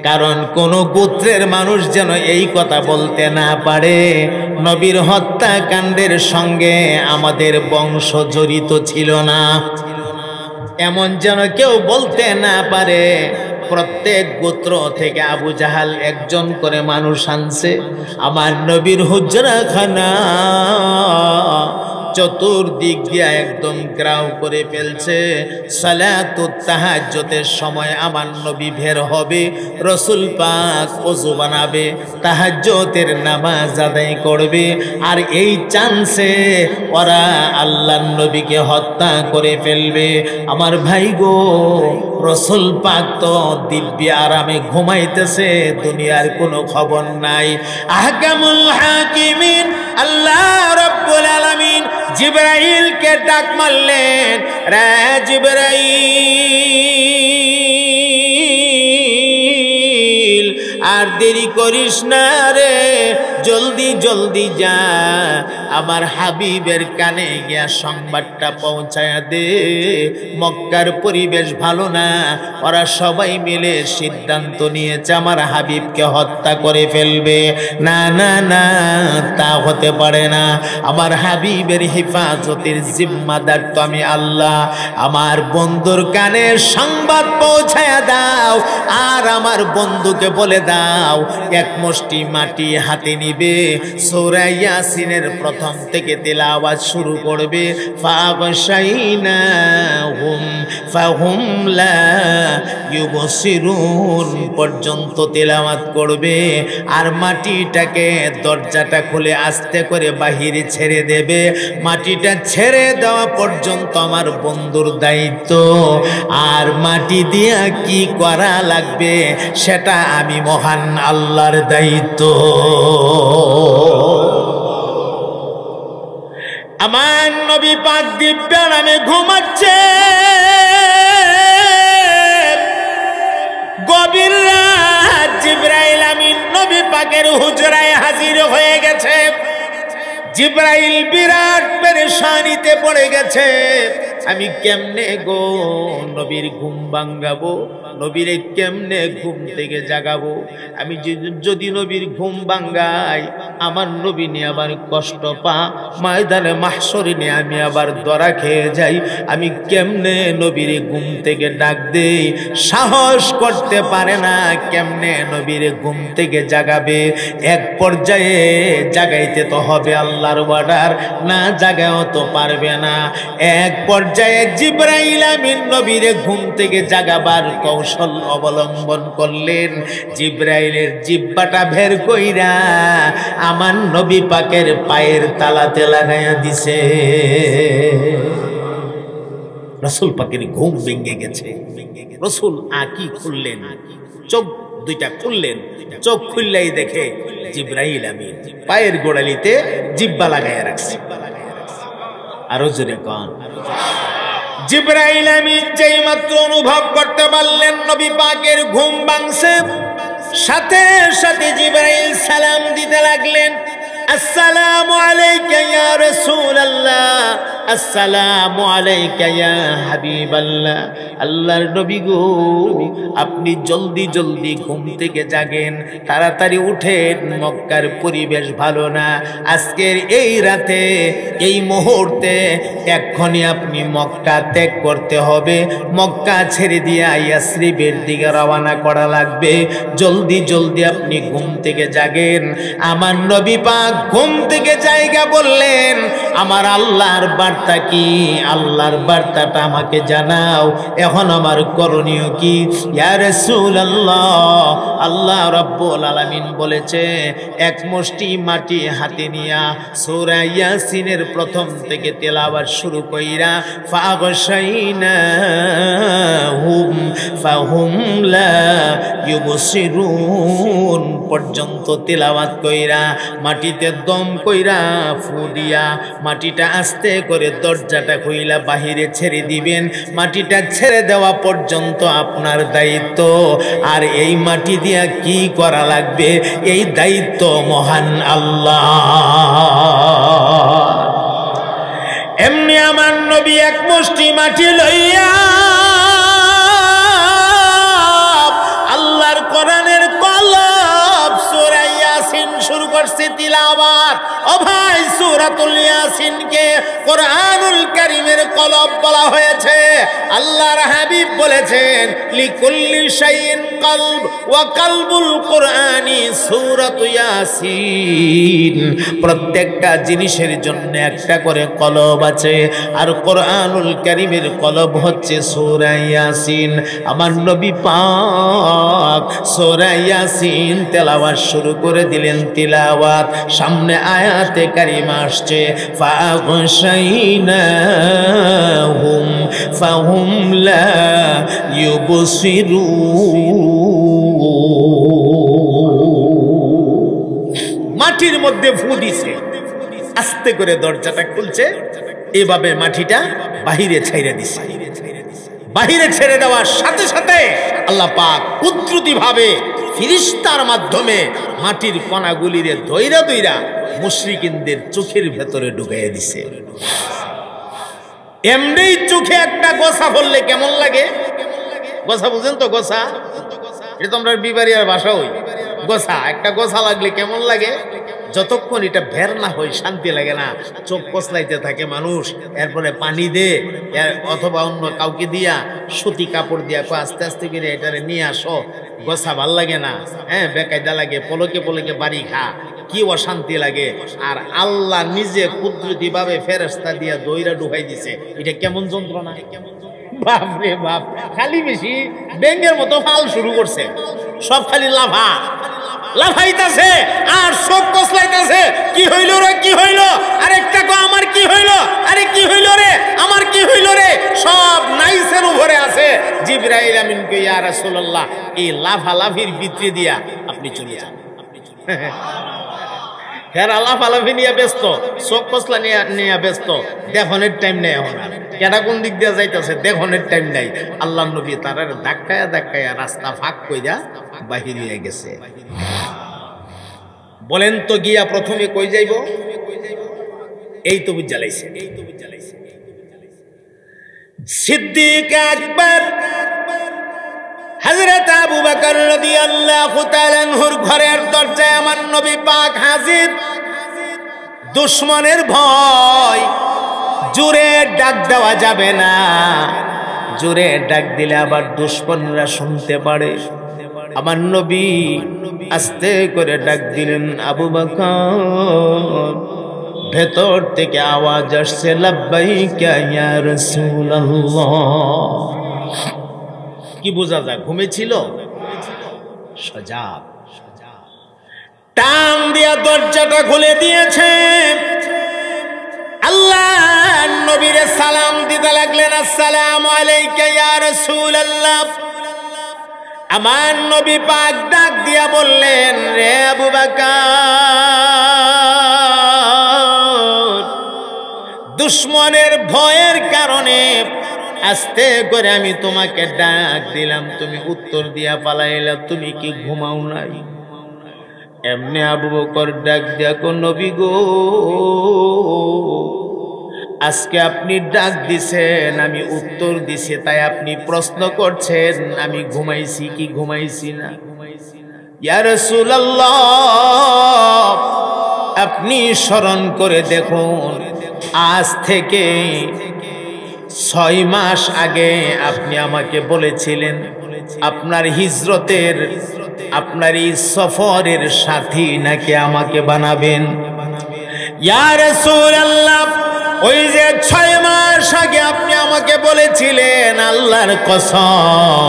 কারণ কোন গোত্রের মানুষ যেন এই কথা বলতে না পারে নবীর হত্যাকাণ্ডের সঙ্গে আমাদের বংশ জড়িত ছিল না, এমন যেন কেউ বলতে না পারে। প্রত্যেক গোত্র থেকে আবু জাহাল একজন করে মানুষ আনছে। আমার নবীর হুজরাখানা চতুর্দিক দিয়া একদম গ্রাউ করে ফেলছে। সালাতুত তাহাজ্জুদের সময় আমার নবী বের হবে, রসুল পাক ওযু বানাবে, তাহাজ্জুদের নামাজ আদায় করবে, আর এই চান্সে ওরা আল্লাহর নবীকে হত্যা করে ফেলবে। আমার ভাই গো, রসুল পাক তো দিব্য আরামে ঘুমাইতেছে, দুনিয়ার কোনো খবর নাই। আহকামুল হাকিমিন আল্লাহ রাব্বুল আলামিন জিবরাইলকে ডাক মারলেন, রে জিবরাইল আর দেরি করিস না রে, জলদি জলদি যা, আমার হাবিবের কানে গিয়া সংবাদটা পৌঁছায়া দে। মক্কার পরিবেশ ভালো না, ওরা সবাই মিলে সিদ্ধান্ত নিয়েছে আমার হাবিবকে হত্যা করে ফেলবে। না না না, তা হতে পারে না। আমার হাবিবের হেফাজতের জিম্মাদার তো আমি আল্লাহ। আমার বন্ধুর কানে সংবাদ পৌঁছায়া দাও, আর আমার বন্ধুকে বলে দাও এক মুষ্টি মাটি হাতে নিবে, সূরা ইয়াসিনের প্রথম থেকে তেলাওয়াত শুরু করবে। ফাগশাইনাহুম ফাহুম লা ইউবসিরুন পর্যন্ত তেলাওয়াত করবে, আর মাটিটাকে দরজাটা খুলে আস্তে করে বাহিরে ছেড়ে দেবে। মাটিটা ছেড়ে দেওয়া পর্যন্ত আমার বন্ধুর দায়িত্ব, আর মাটি দিয়া কি করা লাগবে সেটা আমি মহান আল্লাহর দায়িত্ব। আমার নবী পাক দিব্য আরামে ঘুমাচ্ছে। গভীর রাত, জিবরাইল আমিন নবী পাকের হুজরায় হাজির হয়ে গেছে। জিবরাইল বিরাট পেরেশানিতে পড়ে গেছে। আমি কেমনে গো নবীর ঘুম ভাঙাবো, নবীরে কেমনে ঘুম থেকে জাগাবো? আমি যদি নবীর ঘুম ভাঙাই, আমার নবী নিয়ে আবার কষ্ট পা, ময়দানে মাহশরে নিয়ে আমি আবার ধরা খেয়ে যাই। আমি কেমনে নবীরে ঘুম থেকে ডাক দেই? সাহস করতে পারে না, কেমনে নবীরে ঘুম থেকে জাগাবে? এক পর্যায়ে জাগাইতে তো হবে, আল্লাহর অর্ডার, না জাগাও তো পারবে না। এক পর্যায়ে জিবরাইল আমিন নবীরে ঘুম থেকে জাগাবার কৌশল অবলম্বন করলেন। জিবরাইলের জিহ্বাটা বের কইরা আমার নবী পাকের পায়ের তালাতে লাগাইয়া দিছে। রাসূল পাকের ঘুম ভেঙে গেছে। রাসূল আঁখি খুললেন, চোখ দুইটা খুললেন। চোখ খুললেই দেখে জিবরাইল আমিন পায়ের গোড়ালিতে জিহ্বা লাগাইয়া রাখছে। আরো জোরে কান। জিবরাইল আমিন যেই মাত্র অনুভব করতে পারলেন নবী পাকের ঘুম ভাঙছে, সাথে সাথে জিবরাইল সালাম দিতে লাগলেন। আসসালামু আলাইকা ইয়া রাসূলুল্লাহ, আসসালামু আলাইকা ইয়া হাবিবাল্লাহ। আল্লাহর নবী গো, আপনি জলদি জলদি ঘুম থেকে জাগেন, তাড়াতাড়ি উঠেন, মক্কার পরিবেশ ভালো না। আজকের এই রাতে, এই মুহূর্তে এক্ষুনি আপনি মক্কা ত্যাগ করতে হবে। মক্কা ছেড়ে দিয়ে ইয়াসরিবের দিকে রওনা করা লাগবে। জলদি জলদি আপনি ঘুম থেকে জাগেন। আমার নবী পাক ঘুম থেকে জায়গা বললেন, আমার আল্লাহর বার্তা কি? আল্লাহর বার্তাটা আমাকে জানাও, এখন আমার করণীয় কি? ইয়া রাসূলুল্লাহ, আল্লাহ রাব্বুল আলামিন বলেছে এক মুষ্টি মাটি হাতে নিয়া সূরা ইয়াসিনের প্রথম থেকে তেলাওয়াত শুরু কইরা ফাগশাইনাহুম ফাহুম লা ইউবসিরুন পর্যন্ত তিলাওয়াত কইরা মাটিতে দম কইরা ফু দিয়া মাটিটা আস্তে করে দরজাটা খুইলা বাহিরে ছেড়ে দিবেন। মাটিটা ছেড়ে দেওয়া পর্যন্ত আপনার দায়িত্ব। আর এই মাটি দিয়া কি করা লাগবে এই দায়িত্ব মহান আল্লাহ। এমনি আমার নবী এক মুষ্টি মাটি লইয়া আল্লাহর কোরআনের কলব সূরা ইয়াসিন শুরু করছে তিলাওয়াত। ও ভাই, সূরাতুল ইয়াসিনকে কোরআনুল কারীমের কলব বলা হয়েছে। আল্লাহর হাবিব বলেছেন লিকুল্লি শাইইন কলব ওয়া কলবুল কোরআনি সূরাতু ইয়াসিন। প্রত্যেকটা জিনিসের জন্য একটা করে কলব আছে, আর কোরআনুল কারীমের কলব হচ্ছে সূরা ইয়াসিন। আমার নবী পাক সূরা ইয়াসিন তেলাওয়াত শুরু করে দিলেন। তিলাওয়াত সামনে আয়াতে কারিমা আসছে ফাগশাইনাহুম ফাহুম লা ইউবসিরুন। মাটির মধ্যে ফু দিছে, আস্তে করে দরজাটা খুলছে, এভাবে মাটিটা বাহিরে ছেড়ে দিছে। বাহিরে ছেড়ে দেওয়ার সাথে সাথে আল্লাহ পাক কুদরতি ভাবে ফিরিস্তার মাধ্যমে মাটির কণাগুলিরে দইরা দইরা মুশরিকিনদের চোখের ভেতরে ঢুকাইয়া দিছে। এমনি চোখে একটা গোছা পড়লে কেমন লাগে? গোছা বুঝেন তো? গোছা এটা তো আমরা বিবারিয়ার ভাষা হই। গোছা, একটা গোছা লাগলে কেমন লাগে? যতক্ষণ এটা বের না হয় শান্তি লাগে না। চোখ কচলাইতে থাকে মানুষ, এরপরে পানি দে অথবা অন্য কাউকে দিয়া সুতি কাপড় দিয়া আস্তে আস্তে করে এটারে নিয়ে আসো। গোছা ভাল লাগে না, হ্যাঁ, বেকায়দা লাগে, পলকে পলকে বাড়ি খা, কি অশান্তি লাগে। আর আল্লাহ নিজে কুদরতি ভাবে ফেরেশতা দিয়া দইরা ঢুকাই দিছে। এটা কেমন যন্ত্রণা! বাপ রে বাপ, খালি বেশি ব্যাঙের মতো ফাল শুরু করছে, সব খালি লাফা লাফাইতাছে আর সব কসলাইতাছে। কি হইল রে, কি হইল? আরেকটা কো আমার কি হইল? আরে কি হইল রে, আমার কি হইল রে? সব নাইসের উপরে আছে। জিবরাইল আমিন কে ইয়া রাসূলুল্লাহ, এই লাফালাফির ভিতরে দিয়া আপনি চলে যান। হেরা লাফালাফি নিয়ে ব্যস্ত, চোখ কসলা নিয়ে ব্যস্ত, দেখনের টাইম নেই। এখন কেডা কোন দিক দিয়ে যাইতেছে দেখনের টাইম নাই। আল্লাহ নবী তারা ধাক্কায়া ধাক্কায়া রাস্তা ফাঁক কইরা বাহির হয়ে গেছে। বলেন তো গিয়া প্রথমে কই যাইব? এই তো বুঝালাইছে। সিদ্দিক আকবর হযরত আবু বকর রাদিয়াল্লাহু তাআলা আনহুর ঘরের দরজায় আমার নবী পাক হাজির। দুশমনের ভয়, জোরে ডাক দেওয়া যাবে না, জোরে ডাক দিলে আবার দুশমনরা শুনতে পারে। আমার নবী আস্তে করে ডাক দিলেন, আবু বকর। ভেতর থেকে আওয়াজ আসছে, লাব্বাইকা ইয়া রাসূলুল্লাহ। কি বোঝা যায়? ঘুমেছিল, সজাগ। টান দিয়া দরজাটা খুলে দিয়েছে। আল্লাহ নবীরে সালাম দিতে লাগলেন, আসসালামু আলাইকা ইয়া রাসূলুল্লাহ। আমার নবী পাক ডাক দিয়া বললেন, রে আবু বকর, দুশমনের ভয়ের কারণে আস্তে করে আমি তোমাকে ডাক দিলাম, তুমি উত্তর দিয়া পালাইলা, তুমি কি ঘুমাও নাই? এমনি আবু বকর ডাক দিয়া কো, নবী গো, আজকে আপনি ডাক দিছেন, আমি উত্তর দিছি, তাই আপনি প্রশ্ন করছেন আমি ঘুমাইছি কি ঘুমাইছি না? ইয়া রাসূলুল্লাহ, আপনি স্মরণ করে দেখুন, আজ থেকে 6 মাস আগে আপনি আমাকে বলেছিলেন আপনার হিজরতের, আপনার এই সফরের সাথী নাকি আমাকে বানাবেন। ইয়া রাসূলুল্লাহ, ওই যে 6 মাস আগে আপনি আমাকে বলেছিলেন, আল্লাহর কসম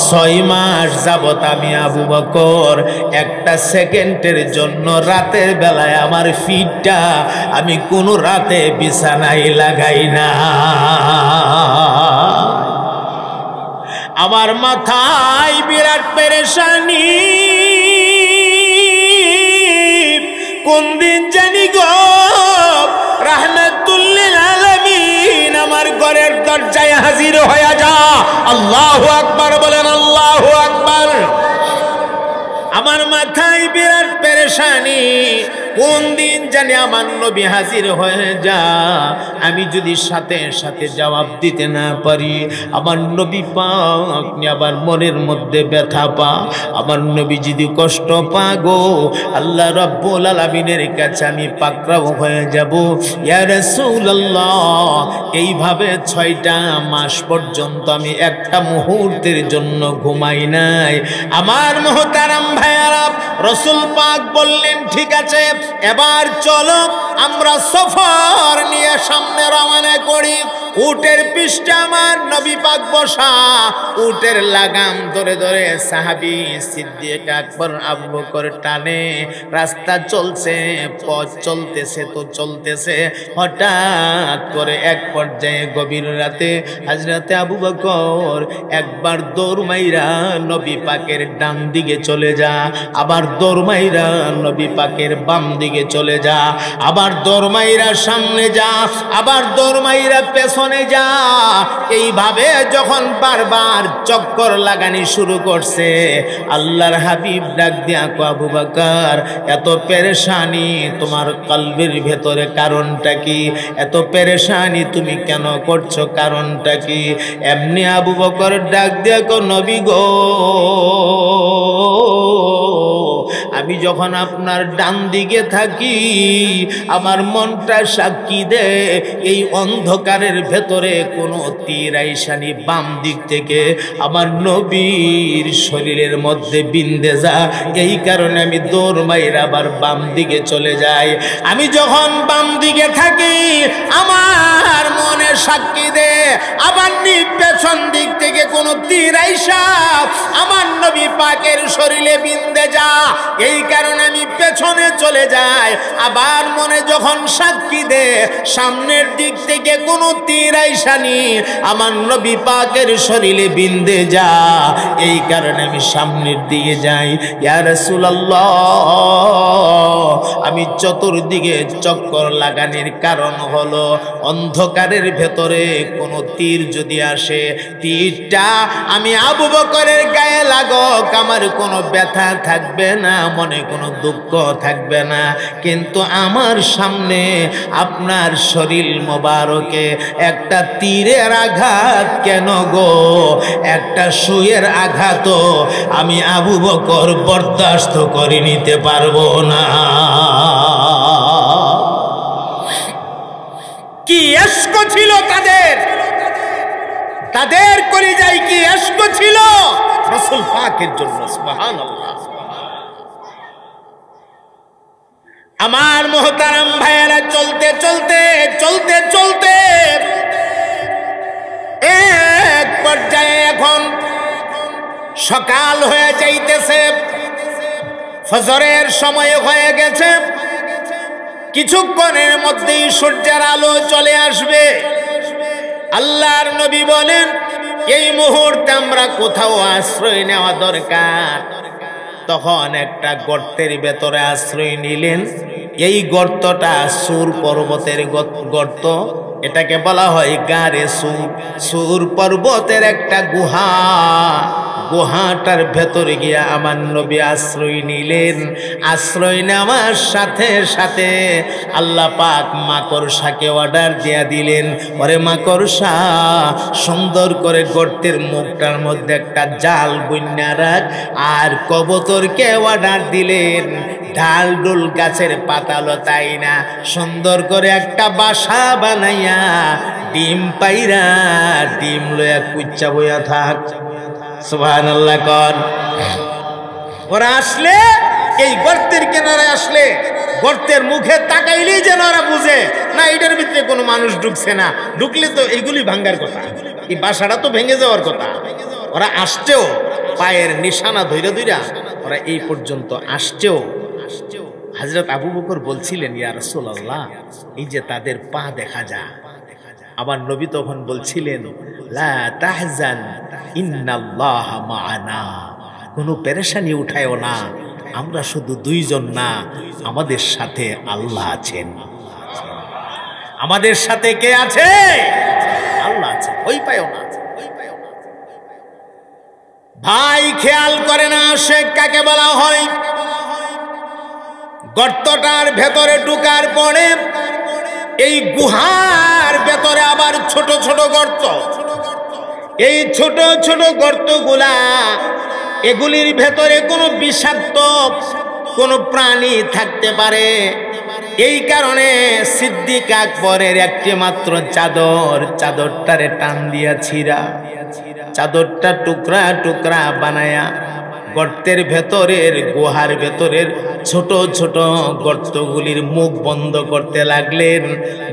6 মাস যাবত আমি আবু বকর একটা সেকেন্ডের জন্য রাতের বেলায় আমার ফিটটা আমি কোনো রাতে বিছানায় লাগাই না। আমার মাথায় বিরাট পেরেশানি, কোন দিন জানি গো রাহমাতুল লিল আলামিন আমার ঘরের দরজায় হাজির হয়ে যা। আল্লাহু আকবার বলেন, আল্লাহু আকবার। আমার মাথায় বিরাট পেরেশানি, কোন দিন জানি আমার নবী হাজির হয়ে যা। আমি যদি সাথে সাথে জবাব দিতে না পারি, আমার নবী পাক আবার মনের মধ্যে ব্যথা পা, আমার নবী যদি কষ্ট পা গো, আল্লাহ রাব্বুল আলামিনের কাছে আমি পাকড়াও হয়ে যাব। ইয়া রাসূলুল্লাহ, এইভাবে 6টা মাস পর্যন্ত আমি একটা মুহূর্তের জন্য ঘুমাই নাই। আমার মুহতারাম ভাইয়ারা, রাসূল পাক বললেন ঠিক আছে, এবার চলো আমরা সফর নিয়ে সামনে রওনা করি। উটের পৃষ্ঠে আমার নবী পাক বসা, উটের লাগাম ধরে ধরে সাহাবী সিদ্দিক আকবর আবু বকর টানে। রাস্তা চলছে, পথ চলতেছে তো চলতেছে, হঠাৎ করে এক পর্যায়ে গভীর রাতে হযরতে আবু বকর একবার দৌড় মাইরা নবী পাকের ডান দিকে চলে যা, আবার দৌড় মাইরা নবী পাকের বাম দিকে চলে যা, আবার দৌড় মাইরা সামনে যা, আবার দৌড় মাইরা পেছনে যা। এইভাবে যখন বারবার চক্কর লাগানি শুরু করছে, আল্লাহর হাবিব ডাক দিয়া কো, আবু বকর এত পেরেশানি তোমার কলবের ভেতরে কারণটা কি? এত পেরেশানি তুমি কেন করছো, কারণটা কি? এমনি আবু বকর ডাক দিয়া কো, নবী গো, আমি যখন আপনার ডান দিকে থাকি আমার মনটা সাক্ষী দে এই অন্ধকারের ভেতরে কোনো তীর আইসানি বাম দিক থেকে আমার নবীর শরীরের মধ্যে বিন্দে যা। এই কারণে আমি দৌড় মাইরা আবার বাম দিকে চলে যাই। আমি যখন বাম দিকে থাকি আমার মনে সাক্ষী দে আবার পেছন দিক থেকে কোনো তীর আইসা আমার নবী পাকের শরীরে বিন্দে যা। এই কারণে আমি পেছনে চলে যাই। আবার মনে যখন সাক্ষী দে সামনের দিক থেকে কোনো তীর আইসানি আমার নবী পাকের শরীরে বিন্দে যা। এই কারণে আমি সামনের দিকে যাই। ইয়া রাসূলুল্লাহ, আমি চতুর্দিকে চক্কর লাগানোর কারণ হলো অন্ধকারের ভেতরে কোনো তীর যদি আসে, তীরটা আমি আবু বকরের গায়ে লাগক আমার কোনো ব্যথা থাকবে না, মনে কোনো দুঃখ থাকবে না, কিন্তু আমার সামনে আপনার শরীর মোবারকে একটা তীরের আঘাত কেন গো, একটা সুইয়ের আঘাত আমি আবু বকর বরদাস্ত করে নিতে পারবো না। কি ইশক ছিল তাদের, তাদের কলিজায় কি ইশক ছিল রাসূল পাকের জন্য। সুবহানাল্লাহ। আমার মুহতারাম ভাইয়েরা, চলতে চলতে চলতে চলতে এক পর্যায়ে এখন সকাল হয়ে যাইতেছে, ফজরের সময় হয়ে গেছে। কিছুক্ষণের মধ্যেই সূর্যের আলো চলে আসবে। আল্লাহর নবী বলেন এই মুহূর্তে আমরা কোথাও আশ্রয় নেওয়া দরকার। তখন একটা গর্তের ভেতরে আশ্রয় নিলেন। এই গর্তটা সুর পর্বতের গর্ত, এটাকে বলা হয় গারে সুর। সুর পর্বতের একটা গুহা, গুহাটার ভেতরে গিয়া আমার নবী আশ্রয় নিলেন। আশ্রয় নেওয়ার সাথে সাথে আল্লাহ পাক মাকড়সাকে অর্ডার দিয়া দিলেন, ওরে মাকড়সা সুন্দর করে গর্তের মুখটার মধ্যে একটা জাল বুন্যা রাখ। আর কবুতরকে অর্ডার দিলেন, ঢাল ডুল গাছের পাতা লতাই না সুন্দর করে একটা বাসা বানাইয়া ডিম পাইরা ডিম লইয়া কুচ্চা বইয়া থাক। সুবহানাল্লাহ কর। ওরা আসলে এই গর্তের কিনারে আসলে গর্তের মুখে তাকাইলেই যেন ওরা বুঝে না এটার ভিতরে কোনো মানুষ ঢুকছে না, ঢুকলে তো এইগুলি ভাঙ্গার কথা, এই বাসাটা তো ভেঙে যাওয়ার কথা। ওরা আসছেও পায়ের নিশানা ধইরা ধইরা ওরা এই পর্যন্ত আসছেও। হযরত আবু বকর বলছিলেন, ইয়া রাসূলুল্লাহ, এই যে তাদের পা দেখা যায়। আমার নবী তখন বলছিলেন, লা তাহজান ইন্নাল্লাহা মা'ানা, কোনো পেরেশানি উঠায়ও না, আমরা শুধু দুইজন না, আমাদের সাথে আল্লাহ আছেন। আমাদের সাথে কে আছে? আল্লাহ আছে, ভয় পায়ও না। ভাই খেয়াল করে না শেখ কাকে বলা হয়? গর্তটার ভেতরে ঢোকার পরে এই গুহার ভেতরে আবার ছোট ছোট গর্ত, এই ছোট ছোট গর্তগুলা, এগুলির ভেতরে কোনো বিষাক্ত কোনো প্রাণী থাকতে পারে। এই কারণে সিদ্দিক আকবরের একটি মাত্র চাদরটারে টান দিয়া ছিঁড়া, চাদরটা টুকরা টুকরা বানায়া গর্তের ভেতরের গুহার ভেতরের ছোট ছোট গর্তগুলির মুখ বন্ধ করতে লাগলেন।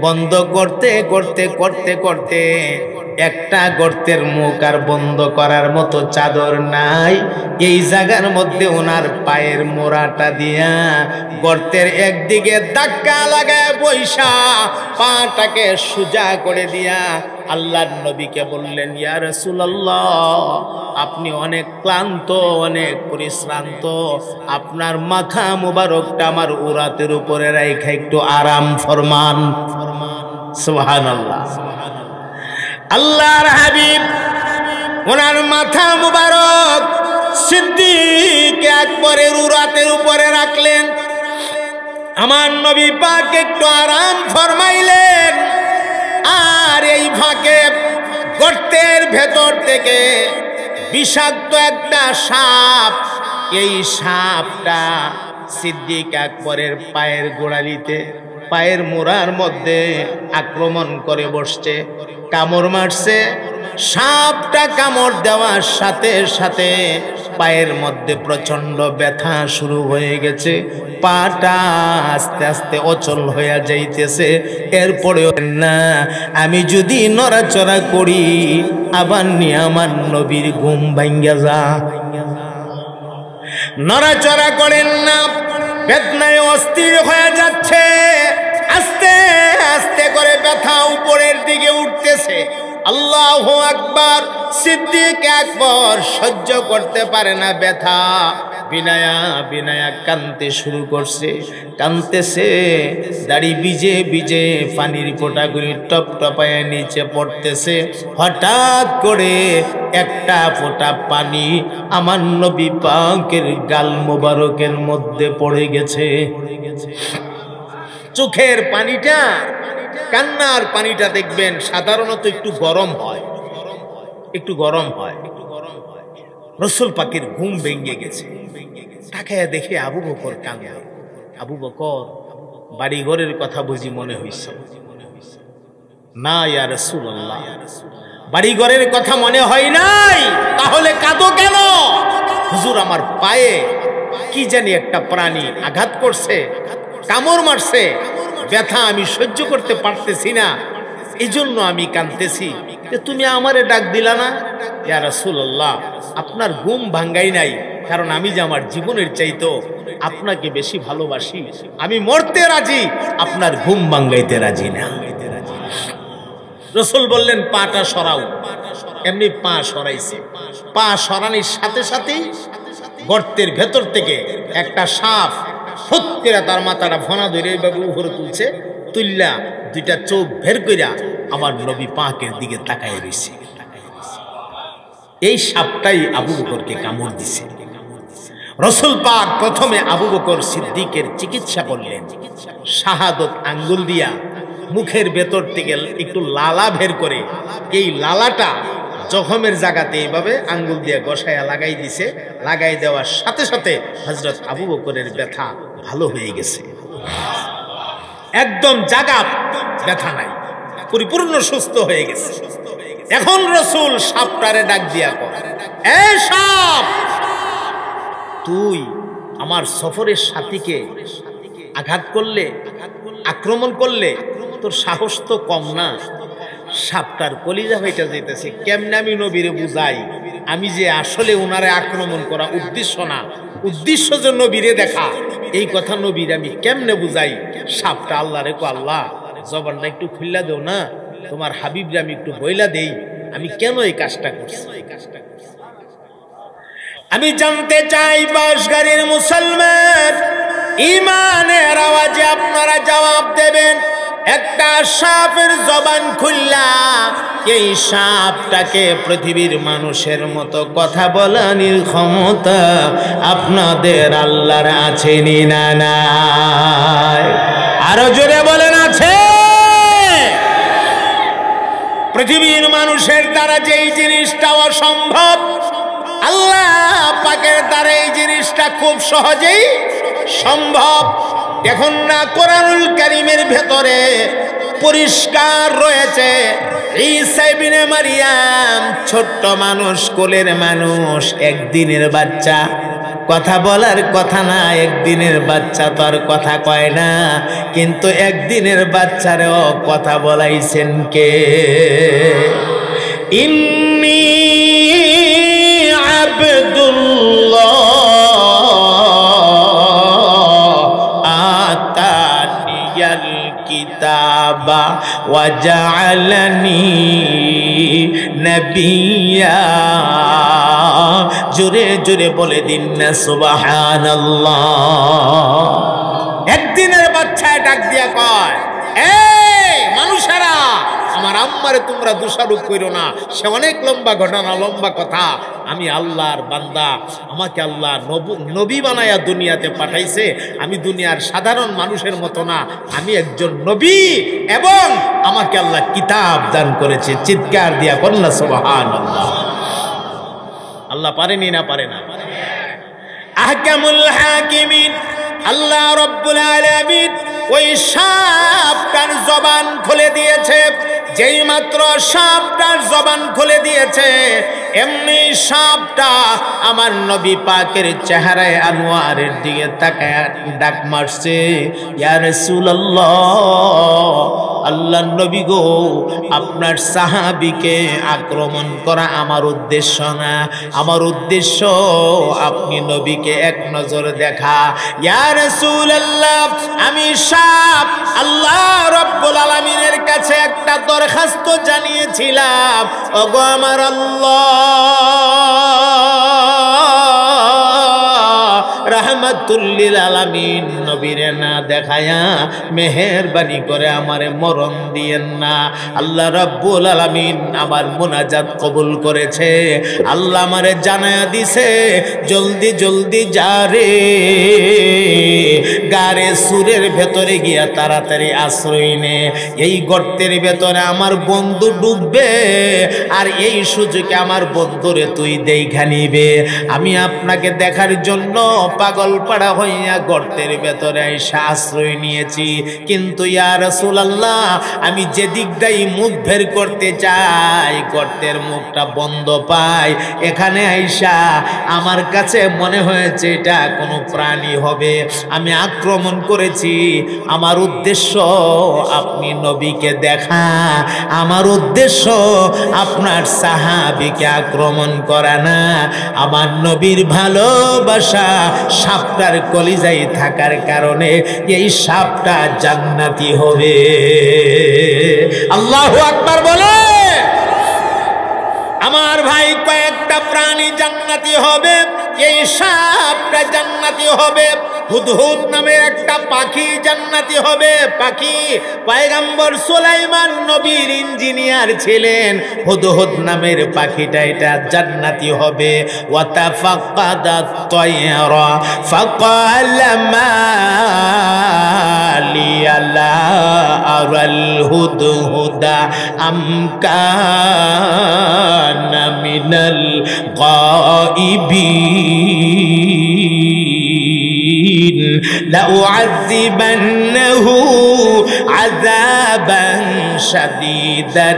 বন্ধ করতে করতে করতে করতে একটা গর্তের মুখ আর বন্ধ করার মতো চাদর নাই। এই জায়গার মধ্যে ওনার পায়ের মোড়াটা দিয়া গর্তের একদিকে ধাক্কা লাগায় বৈশা পাটাকে সোজা করে দিয়া আল্লাহর নবীকে বললেন, ইয়া রাসূলুল্লাহ, আপনি অনেক ক্লান্ত, অনেক পরিশ্রান্ত, আপনার মাথা মুবারকটা আমার উরাতের উপরে রাইখা একটু আরাম ফরমান। সুবহানাল্লাহ। আল্লাহর হাবিব ওনার মাথা মুবারক সিদ্দিক আকবরের উরাতের উপরে রাখলেন। আমার নবী পাক একটু আরাম ফরমাইলেন। আর এই ফাঁকে গর্তের ভেতর থেকে বিষাক্ত একটা সাপ, এই সাপটা সিদ্দিক আকবরের পায়ের গোড়ালিতে, পায়ের মোড়ার মধ্যে আক্রমণ করে বসছে, কামড় মারছে। সাপটা কামড় দেওয়ার সাথে সাথে পায়ের মধ্যে প্রচন্ড ব্যথা শুরু হয়ে গেছে, পাটা আস্তে আস্তে অচল হয়ে যাইতেছে। এরপরেও না, আমি যদি নড়াচড়া করি আবার নিয়ে আমার নবীর ঘুম ভাঙ্গা যা। নড়াচড়া করেন না, বেদনায় অস্থির হয়ে যাচ্ছে, আস্তে আস্তে করে ব্যথা উপরের দিকে উঠতেছে। আল্লাহু আকবার। সিদ্দিক আকবর সহ্য করতে পারে না ব্যথা, বিনায়া বিনায়া কাঁদতে শুরু করছে। কাঁদতেছে, দাড়ি ভিজে ভিজে পানির ফোঁটাগুলি টপ টপায় নিচে পড়তেছে। হঠাৎ করে একটা ফোঁটা পানি আমার নবী পাকের গাল মোবারকের মধ্যে পড়ে গেছে। চোখের পানিটা, কান্নার পানিটা দেখবেন সাধারণত একটু গরম হয়, একটু গরম হয়। রাসূল পাকের ঘুম ভেঙে গেছে। তাকায়া দেখে আবু বকর কাঁদে। আবু বকর, বাড়ি ঘরের কথা বুঝি মনে হইছে? না ইয়া রাসূলুল্লাহ, বাড়ি ঘরের কথা মনে হয় নাই। তাহলে কাঁদো কেন? হুজুর, আমার পায়ে কি জানি একটা প্রাণী আঘাত করছে, কামড় মারছে, ব্যথা আমি সহ্য করতে পারতেছি না, এই জন্য আমি কাঁদতেছি। তুমি আমারে ডাক দিলা না? ইয়া রাসূলুল্লাহ, আপনার ঘুম ভাঙ্গাই নাই, কারণ আমি যে আমার জীবনের চাইতো আপনাকে বেশি ভালোবাসি। আমি মরতে রাজি, আপনার ঘুম ভাঙ্গাইতে রাজি না। রাসূল বললেন, পাটা সরাও। এমনি পা সরাইছে। পা সরানোর সাথে সাথেই গর্তের ভেতর থেকে একটা সাপ হুট করে তার মাথাটা ফনা ধরে এইভাবে উপরে তুলছে, তুললা দুইটা চোখ বের কইরা আমার নবী পাকের দিকে তাকায় রইছে। এই সাপটাই আবু বকরকে কামড় দিছে। রাসূল পাক প্রথমে আবু বকর সিদ্দিকের চিকিৎসা করলেন। শাহাদত আঙ্গুল দিয়া মুখের ভেতর থেকে একটু লালা বের করে এই লালাটা জখমের জায়গাতে এইভাবে আঙ্গুল দিয়ে গসায়া লাগাই দিছে। লাগাই দেওয়ার সাথে সাথে হযরত আবু বকরের ব্যথা ভালো হয়ে গেছে, একদম জায়গা ব্যথা নাই, পরিপূর্ণ সুস্থ হয়ে গেছে। এখন রাসূল সাপটারে ডাক দিয়া কয়, এ সাপ, তুই আমার সফরের সাথীকে আঘাত করলে, আক্রমণ করলে, তোর সাহস তো কম না। সাপটার কলিজা হইটা যাইতেছে, কেমনে আমি নবীরে বুঝাই আমি যে আসলে ওনারে আক্রমণ করা উদ্দেশ্য না, উদ্দেশ্য যে নবীরে দেখা, এই কথা নবীর আমি কেমনে বুঝাই। সাপটা আল্লাহ রে কো, আল্লাহ জবানটা একটু খুললা দেও না, তোমার হাবিবরে আমি একটু বইলা দেই, আমি কেন এই কাজটা করছি? আমি জানতে চাই বাঁশগাড়ির মুসলমান, ইমানের আওয়াজে আপনারা জবাব দেবেন। একটা সাপের জবান খুললা এই সাপটাকে পৃথিবীর মানুষের মতো কথা বলার ক্ষমতা আপনাদের আল্লাহর আছে না নাই? আরো জোরে বলেন আছে? পৃথিবীর মানুষের দ্বারা যেই জিনিসটা অসম্ভব, আল্লাহ পাকের দ্বারা এই জিনিসটা খুব সহজেই সম্ভব। দেখুন না, কোরআনুল কারীমের ভেতরে পরিষ্কার রয়েছে ঈসা ইবনে মারইয়াম ছোট্ট মানুষ, কোলের মানুষ, একদিনের বাচ্চা, কথা বলার কথা না। একদিনের বাচ্চা তো আর কথা কয় না, কিন্তু একদিনের বাচ্চারেও কথা বলাইছেন কে? ইন্নী আব্দুল্লাহ আতানিয়াল কিতাবা ওয়া জাআলানি নবিয়্যা। জোরে জোরে বলে দিন না সুবহানাল্লাহ। একদিনের বাচ্চায় ডাক দিয়া কয়, এই মানুষেরা, আমার আম্মারে তোমরা দোষারোপ করো না, সে অনেক লম্বা ঘটনা, লম্বা কথা। আমি আল্লাহর বান্দা, আমাকে আল্লাহ নবী বানায়া দুনিয়াতে পাঠাইছে। আমি দুনিয়ার সাধারণ মানুষের মতো না, আমি একজন নবী, এবং আমাকে আল্লাহ কিতাব দান করেছে। চিৎকার দিয়া বলনা সুবহানাল্লাহ। আল্লাহ পারেনি না? পারে না? আহকামুল হাকিমিন আল্লাহ রাব্বুল আলামিন ওই সাপটার জবান খুলে দিয়েছে। যেই মাত্র সাপটার জবান খুলে দিয়েছে, এমনি সাপটা আমার নবী পাকের চেহারায় আনোয়ারের দিকে তাকায় ডাক মারছে, ইয়া রাসূলুল্লাহ, আল্লাহর নবী গো, আপনার সাহাবীকে আক্রমণ করা আমার উদ্দেশ্য না, আমার উদ্দেশ্য আপনি নবীকে এক নজর দেখা। ইয়া রাসূলুল্লাহ, আমি সাপ আল্লাহ রাব্বুল আলামিনের কাছে একটা দরখাস্ত জানিয়েছিলাম, ওগো আমার আল্লাহ, রাহমাতুল লিল আলামিন নবীরে না দেখায়া মেহেরবানি করে আমারে মরণ দিয়েন না। আল্লাহ রাব্বুল আলামিন আমার মুনাজাত কবুল করেছে। আল্লাহ আমারে জানায়া দিছে, জলদি জলদি যা রে, গারে সুরের ভেতরে গিয়া তাড়াতাড়ি আশ্রয় নে। এই গর্তের ভেতরে আমার বন্ধু ডুববে, আর এই সুযোগে আমার বন্ধুরে তুই দেখা নিবে। আমি আপনাকে দেখার জন্য পাগল পাড়া হইয়া গর্তের ভেতরে এসে আশ্রয় নিয়েছি, কিন্তু ইয়া রাসূলুল্লাহ, আমি যে দিকটাই মুখ বের করতে চাই গর্তের মুখটা বন্ধ পাই। এখানে আইসা আমার কাছে মনে হয়েছে এটা কোনো প্রাণী হবে, আমি আক্রমণ করেছি। আমার উদ্দেশ্য আপনি নবীকে দেখা, আমার উদ্দেশ্য আপনার সাহাবীকে আক্রমণ করা না। আমার নবীর ভালোবাসা সাপটার কলিজায় থাকার কারণে এই সাপটা জান্নাতি হবে। আল্লাহু আকবার বলে। আমার ভাই, কয়েকটা প্রাণী জান্নাতি হবে, এই সাপটা জান্নাতি হবে। হুদহুদ নামে একটা পাখি জান্নাতি হবে। পাখি পয়গম্বর সুলাইমান নবীর ইঞ্জিনিয়ার ছিলেন। হুদহুদ নামের পাখিটা এটা জান্নাতি হবে। ওয়া তাফাক্কাদাত তায়রা ফাকালা মা লিয়া লা আরাল হুদহুদা আম কানা মিনাল গায়িবিন لأعذبنه عذابا شديدا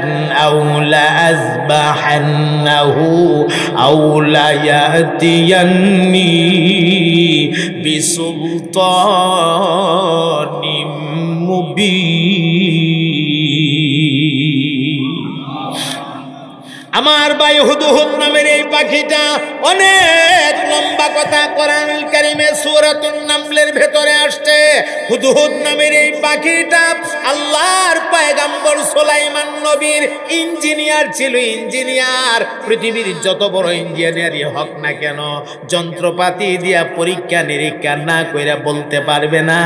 أو لأذبحنه أو ليأتيني بسلطان مبين। আমার ভাই, হুদহুদ নামের এই পাখিটা অনেক লম্বা কথা কোরআনুল কারীমে সূরাতুন নামলের ভেতরে আসছে। হুদহুদ নামের এই পাখিটা আল্লাহর পয়গম্বর সুলাইমান নবীর ইঞ্জিনিয়ার ছিল, ইঞ্জিনিয়ার। পৃথিবীর যত বড় ইঞ্জিনিয়ারই হোক না কেন, যন্ত্রপাতি দিয়া পরীক্ষা নিরীক্ষা না কইরা বলতে পারবে না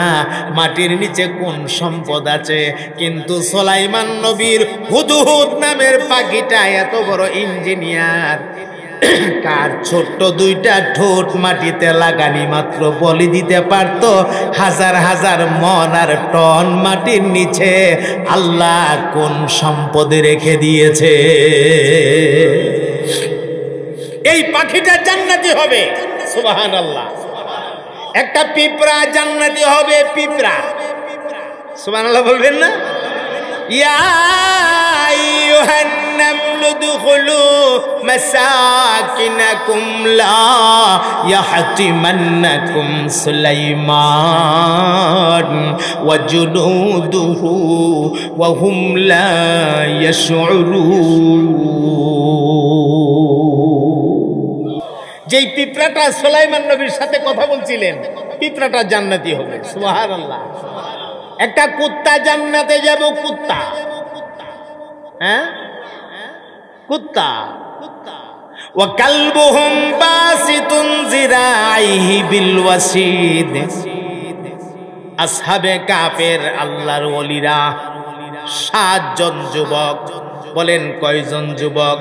মাটির নিচে কোন সম্পদ আছে। কিন্তু সুলাইমান নবীর হুদহুদ নামের পাখিটা এত বড় ইঞ্জিনিয়ার, কার ছোট্ট দুইটা ঠোঁট মাটিতে লাগানি মাত্র বলি দিতে পারত হাজার হাজার মন আর টন মাটির নিচে আল্লাহ কোন সম্পদে রেখে দিয়েছে। এই পাখিটা জান্নাতি হবে, সুবহানাল্লাহ। একটা পিঁপড়া জান্নাতি হবে, পিঁপড়া, সুবহানাল্লাহ বলবেন না? ইয়া আইয়ুহান নামলু দুখুলু মাসাকিনাকুম লা ইয়াহতিমান্নাকুম সুলাইমান ওয়া জুনুদুহু ওয়া হুম লা ইয়াশউরুন। যেই পিঁপড়াটা সুলাইমান নবীর সাথে কথা বলছিলেন, পিঁপড়াটা জান্নাতি হবে, সুবহানাল্লাহ। একটা কুত্তা জান্নাতে যাব, কুত্তা, হ্যাঁ কুত্তা। ওয়া কালবুহুম বাসিতুন জিরাইহি বিল ওয়াসিদ। আসহাবে কাফের আল্লাহর ওলিরা 7 জন যুবক, বলেন কয়জন যুবক?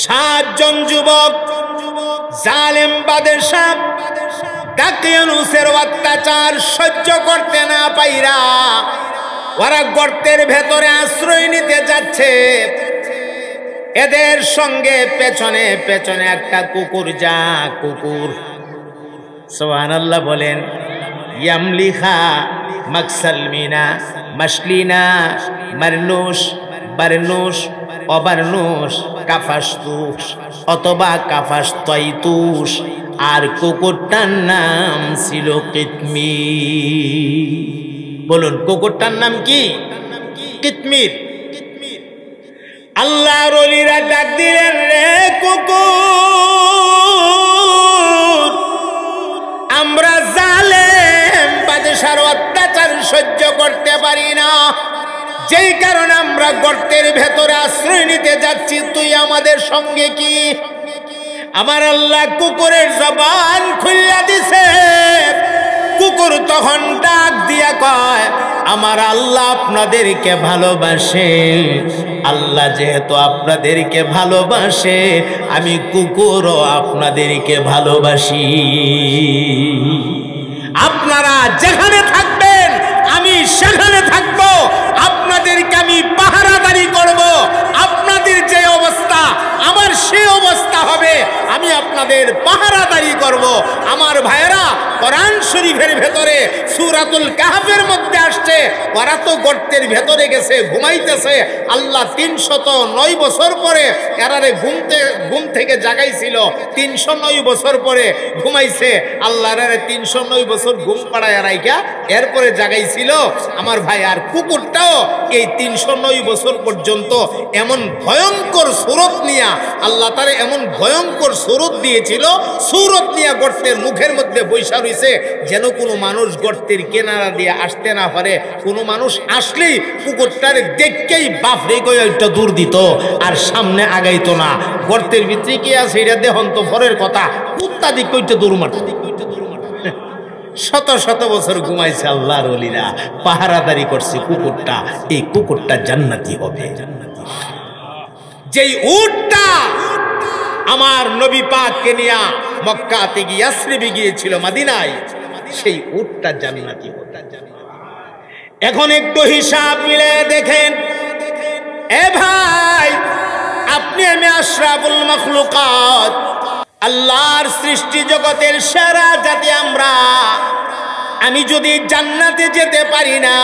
7 জন যুবক। জালেম বাদশা দাকিয়ানুসের অত্যাচার সহ্য করতে না পাইরা ওরা গর্তের ভেতরে আশ্রয় নিতে যাচ্ছে। এদের সঙ্গে পেছনে পেছনে একটা কুকুর, যা কুকুর, সুবহানাল্লাহ বলেন। ইয়ামলিখা মাকসালমিনা মাসলিনা মারনুস বারনুস অবারনুস কাফাসতুস অথবা কাফাসতাইতুস। আর কুকুরটার নাম ছিল কিতমির। বলুন কুকুরটার নাম কি? কিতমির। আল্লাহর ওলিরা ডাক দিলেন, রে কুকুর, আমরা জালেম বাদশার অত্যাচার সহ্য করতে পারি না, যেই কারণে আমরা গর্তের ভেতরে আশ্রয় নিতে যাচ্ছি, তুই আমাদের সঙ্গে কি? আমার আল্লাহ কুকুরের জবান খুইলা দিছে। কুকুর তখন ডাক দিয়া কয়, আমার আল্লাহ আপনাদেরকে ভালোবাসে। আল্লাহ যেহেতু আপনাদেরকে ভালোবাসে, আমি কুকুরও আপনাদেরকে ভালোবাসি। আপনারা যেখানে থাকবেন আমি সেখানে থাকব, আপনাদেরকে আমি পাহারাদারি করব। আপনাদের যে অবস্থা আমার সেই অবস্থা হবে, আমি আপনাদের পাহারাদারি করব। আমার ভাইয়েরা, কোরআন শরীফের ভেতরে সূরাতুল কাহফের মধ্যে আসছে, ওরা তো গর্তের ভেতরে গেছে, ঘুমাইতেছে। আল্লাহ 309 বছর পরে এরারে ঘুম থেকে জাগাইছিল। 309 বছর পরে ঘুমাইছে। আল্লাহ এরারে 309 বছর ঘুম পাড়ায় রাইখা এরপরে জাগাইছিল। আমার ভাই, আর কুকুরটাও এই 309 বছর পর্যন্ত এমন ভয়ঙ্কর সুরত নিয়া আল্লাহ তারে এমন ভয়ঙ্কর সুরত দিয়েছিল, সুরত নিয়া গর্তের মুখের মধ্যে বৈশা রইছে, যেন কোনো মানুষ গর্তের কিনারা দিয়ে আসতে না পারে। কোনো মানুষ আসলেই কুকুরটারে দেখকেই বাপ রে কই একটা দূর দিত, আর সামনে আগাইতো না। গর্তের ভিতরে কি আছে এটা দেখুন তো পরের কথা, কুত্তা দিক কইতে দূর মারত। শত শত বছর ঘুমাইছে আল্লাহর ওলিরা, পাহারাদারি করছে কুকুরটা। এই কুকুরটা জান্নাতি হবে। যেই উটটা আমার নবী পাককে নিয়া মক্কা থেকে ইয়াসরিবে গিয়েছিল মদিনায়, সেই উটটা জান্নাতি হবে। এখন একটু হিসাব মিলে দেখেন, এ ভাই, আপনি আমি আশরাফুল মাখলুকাত, আল্লাহর সৃষ্টি জগতের সেরা জাতি আমরা। আমি যদি জান্নাতে যেতে পারি না,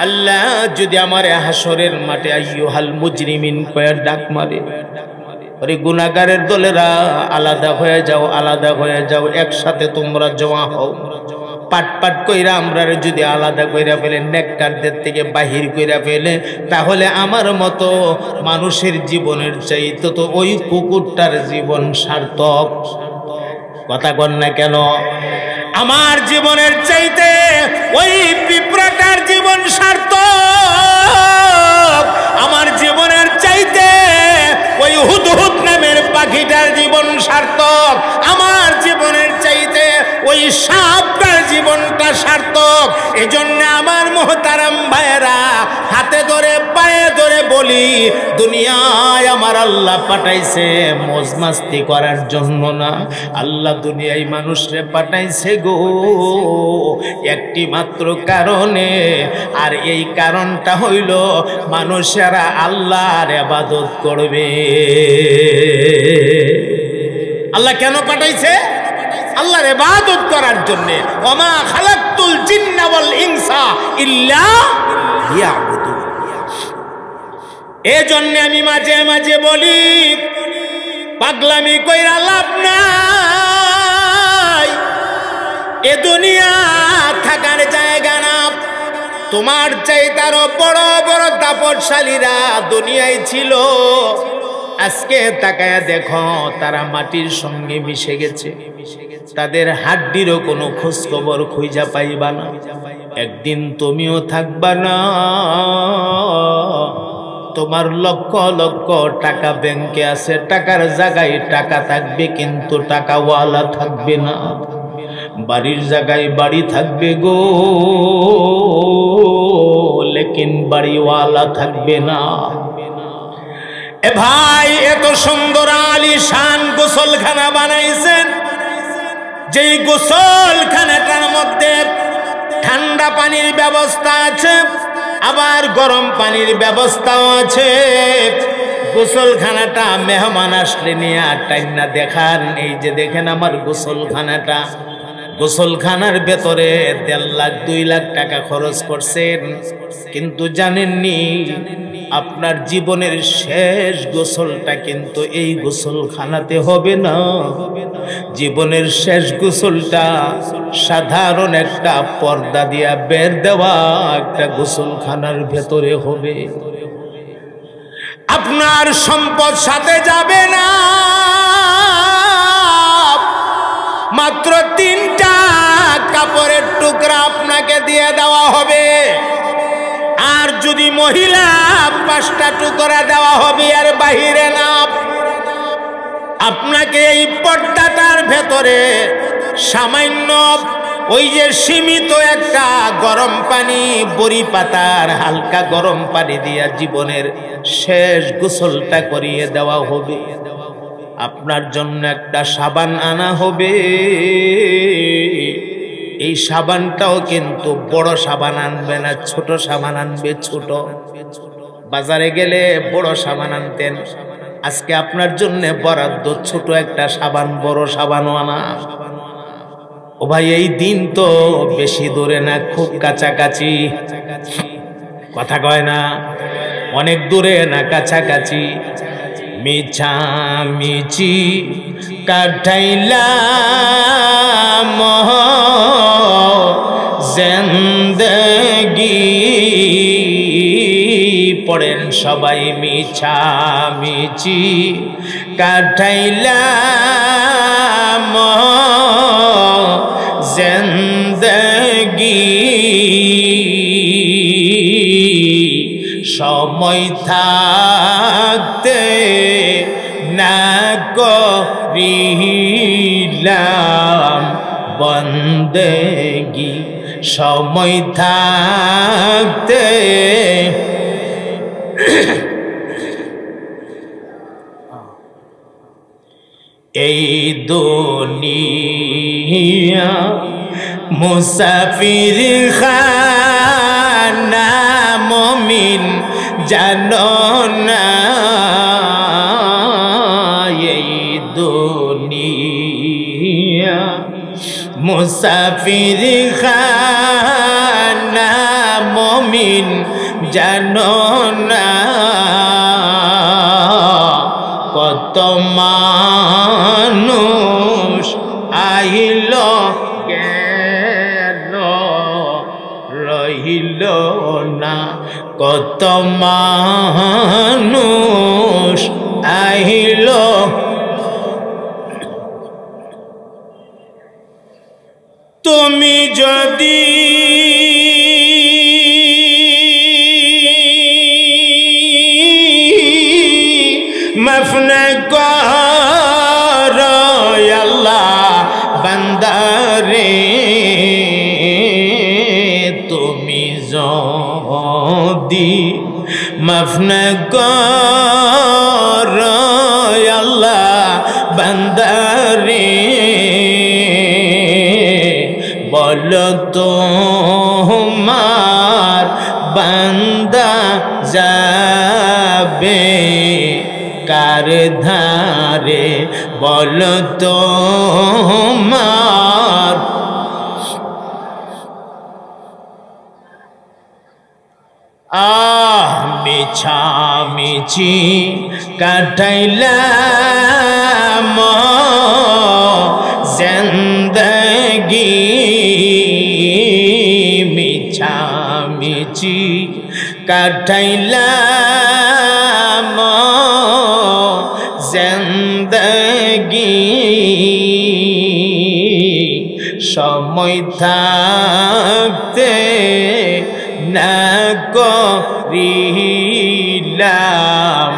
আল্লাহ যদি আমার হাসরের মাঠে আইয়ুহাল মুজরিমিন কয়ে ডাক মারে, আরে গুনাহগারের দলেরা আলাদা হয়ে যাও, আলাদা হয়ে যাও, একসাথে তোমরা জমা হও। পাট পাট কইরা আমরা যদি আলাদা কইরা ফেলে, নেককারদের থেকে বাহির কইরা ফেলে, তাহলে আমার মতো মানুষের জীবনের চাইতে তো ওই কুকুরটার জীবন সার্থক। কথা কন না কেন? আমার জীবনের চাইতে ওই পিঁপড়াটার জীবন সার্থক, আমার জীবনের চাইতে ওই হুদহুদ নামের পাখিটার জীবন সার্থক, আমার জীবনের চাইতে ওই সাপটার জীবনটা সার্থক। এজন্য আমার মোহতারাম ভাইয়েরা, হাতে ধরে পায়ে ধরে বলি, দুনিয়ায় আমার আল্লাহ পাঠাইছে মজ মাস্তি করার জন্য না, আল্লাহ দুনিয়ায় মানুষরে পাঠাইছে গো একটি মাত্র কারণে, আর এই কারণটা হইল মানুষেরা আল্লাহর ইবাদত করবে। আল্লাহ কেন পাঠাইছে? আল্লাহর ইবাদত করার জন্য। ওমা খালাকতুল জিন্না ওয়াল ইনসা ইল্লা লিয়াবুদুন। এজন্য আমি মাঝে মাঝে বলি, পাগলামি কইরা লাভ নাই, এ দুনিয়া থাকার জায়গা না। তোমার চাইতে আরো বড় বড় তাপশালীরা দুনিয়ায় ছিল, আজকে তাকায়া দেখো তারা মাটির সঙ্গে মিশে গেছে, তাদের হাড্ডিরও কোনো খোঁজ খবর খুঁজা পাইবা না। একদিন তুমিও থাকবা না, তোমার লক্ষ লক্ষ টাকা ব্যাংকে আছে, টাকার জায়গায় টাকা থাকবে কিন্তু টাকাওয়ালা থাকবে না, বাড়ির জায়গায় বাড়ি থাকবে গো লেকিন বাড়িওয়ালা থাকবে না। এ ভাই, এত সুন্দর আলিশান গোসলখানা বানাইছেন, যেই গোসলখানাটার মধ্যে ঠান্ডা পানির ব্যবস্থা আছে, আবার গরম পানির ব্যবস্থাও আছে। গোসলখানাটা মেহমান আসলে নিয়ে টাইনা দেখান, এই যে দেখেন আমার গোসলখানাটা, গোসলখানার ভেতরে 1.5 লাখ 2 লাখ টাকা খরচ করছেন, কিন্তু জানেননি আপনার জীবনের শেষ গোসলটা কিন্তু এই গোসলখানাতে হবে না। জীবনের শেষ গোসলটা সাধারণ একটা পর্দা দিয়া বের দেওয়া একটা গোসলখানার ভেতরে হবে। আপনার সম্পদ সাথে যাবে না, মাত্র 3টা কাপড়ের টুকরা আপনাকে দিয়ে দেওয়া হবে, আর যদি মহিলা 5টা টুকরা দেওয়া হবে, আর বাহিরে না। আপনাকে এই পর্দাটার ভেতরে সামান্য ওই যে সীমিত একটা গরম পানি, বড়ি পাতার হালকা গরম পানি দিয়া জীবনের শেষ গোসলটা করিয়ে দেওয়া হবে। আপনার জন্য একটা সাবান আনা হবে, এই সাবানটাও কিন্তু বড় সাবান আনবে না, ছোট সাবান আনবে। ছোট বাজারে গেলে বড় সাবান আনতেন, আজকে আপনার জন্য বরাদ্দ ছোট একটা সাবান, বড় সাবানও আনা। ও ভাই, এই দিন তো বেশি দূরে না, খুব কাছাকাছি। কথা কয় না, অনেক দূরে না, কাছাকাছি। মিছামিছি কাটাইলাম জিন্দেগি, পড়েন সবাই, মিছামিছি কাটাইলাম জিন্দেগি, সময় থাকতে না করিলাম বন্দেগি, সময় থাকতে এই দুনিয়া মুসাফির খানা, মুমিন জানো না এই দুনিয়া মুসাফির খানা, মুমিন জানো না কত মানুষ আইল গেল রহিল না, কত মানুষ আইল তুমি যদি মাফ না করো আল্লাহ বান্দারে, তুমি যদি মাফ না করো আল্লাহ বান্দারে, বলো তোমার বান্দা যাবে কার ধারে, বলো তোমার মিছামিছি কাটাইলাম জিন্দগি, মিছামিছি কাটাইলাম জিন্দগি, সময় থাকতে না করিলাম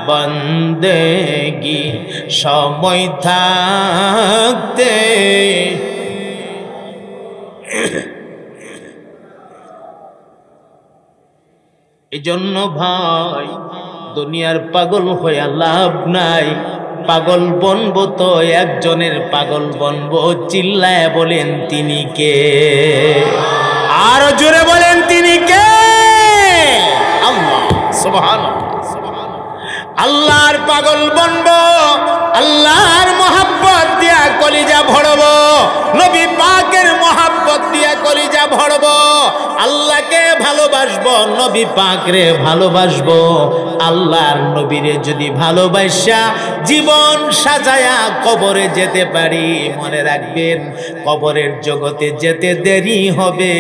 বন্দেগি, সময় থাকতে এজন্য ভাই দুনিয়ার পাগল হয়ে লাভ নাই। পাগল বনবো তো একজনের পাগল বনবো, চিল্লায় বলেন তিনি কে? আরো জোরে বলেন তিনি কে? আল্লাহ সুবহানাল্লাহ। আল্লাহর পাগল বনবো, আল্লাহর মহব্বত দিয়া কলিজা ভরবো, নবী পাকের মহব্বত দিয়া কলিজা ভরবো, আল্লাহকে ভালোবাসবো, নবী পাকরে ভালোবাসবো। আল্লাহর নবীরে যদি ভালোবাসা জীবন সাজায়া কবরে যেতে পারি, মনে রাখবেন কবরের জগতে যেতে দেরি হবে,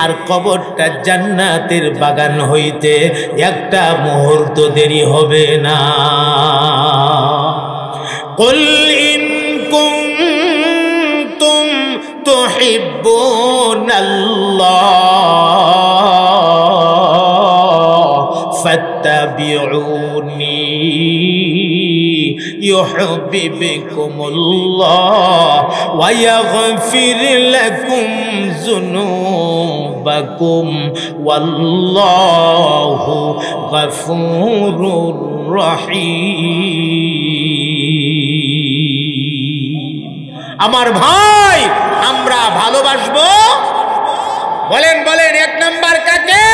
আর কবরটা জান্নাতের বাগান হইতে একটা মুহূর্ত দেরি হবে না। কুল ইন কুনতুম তুহিব্বুনাল্লাহ ফাত্তাবিউনি ইউহিব্বুকুমুল্লাহ ওয়া ইয়াগফির লাকুম যুনুবাকুম ওয়াল্লাহু গফুরুর রহিম। আমার ভাই, আমরা ভালোবাসবো, বলেন বলেন, এক নাম্বার কাকে?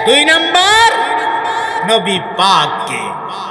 দুই নাম্বার নবী পাককে।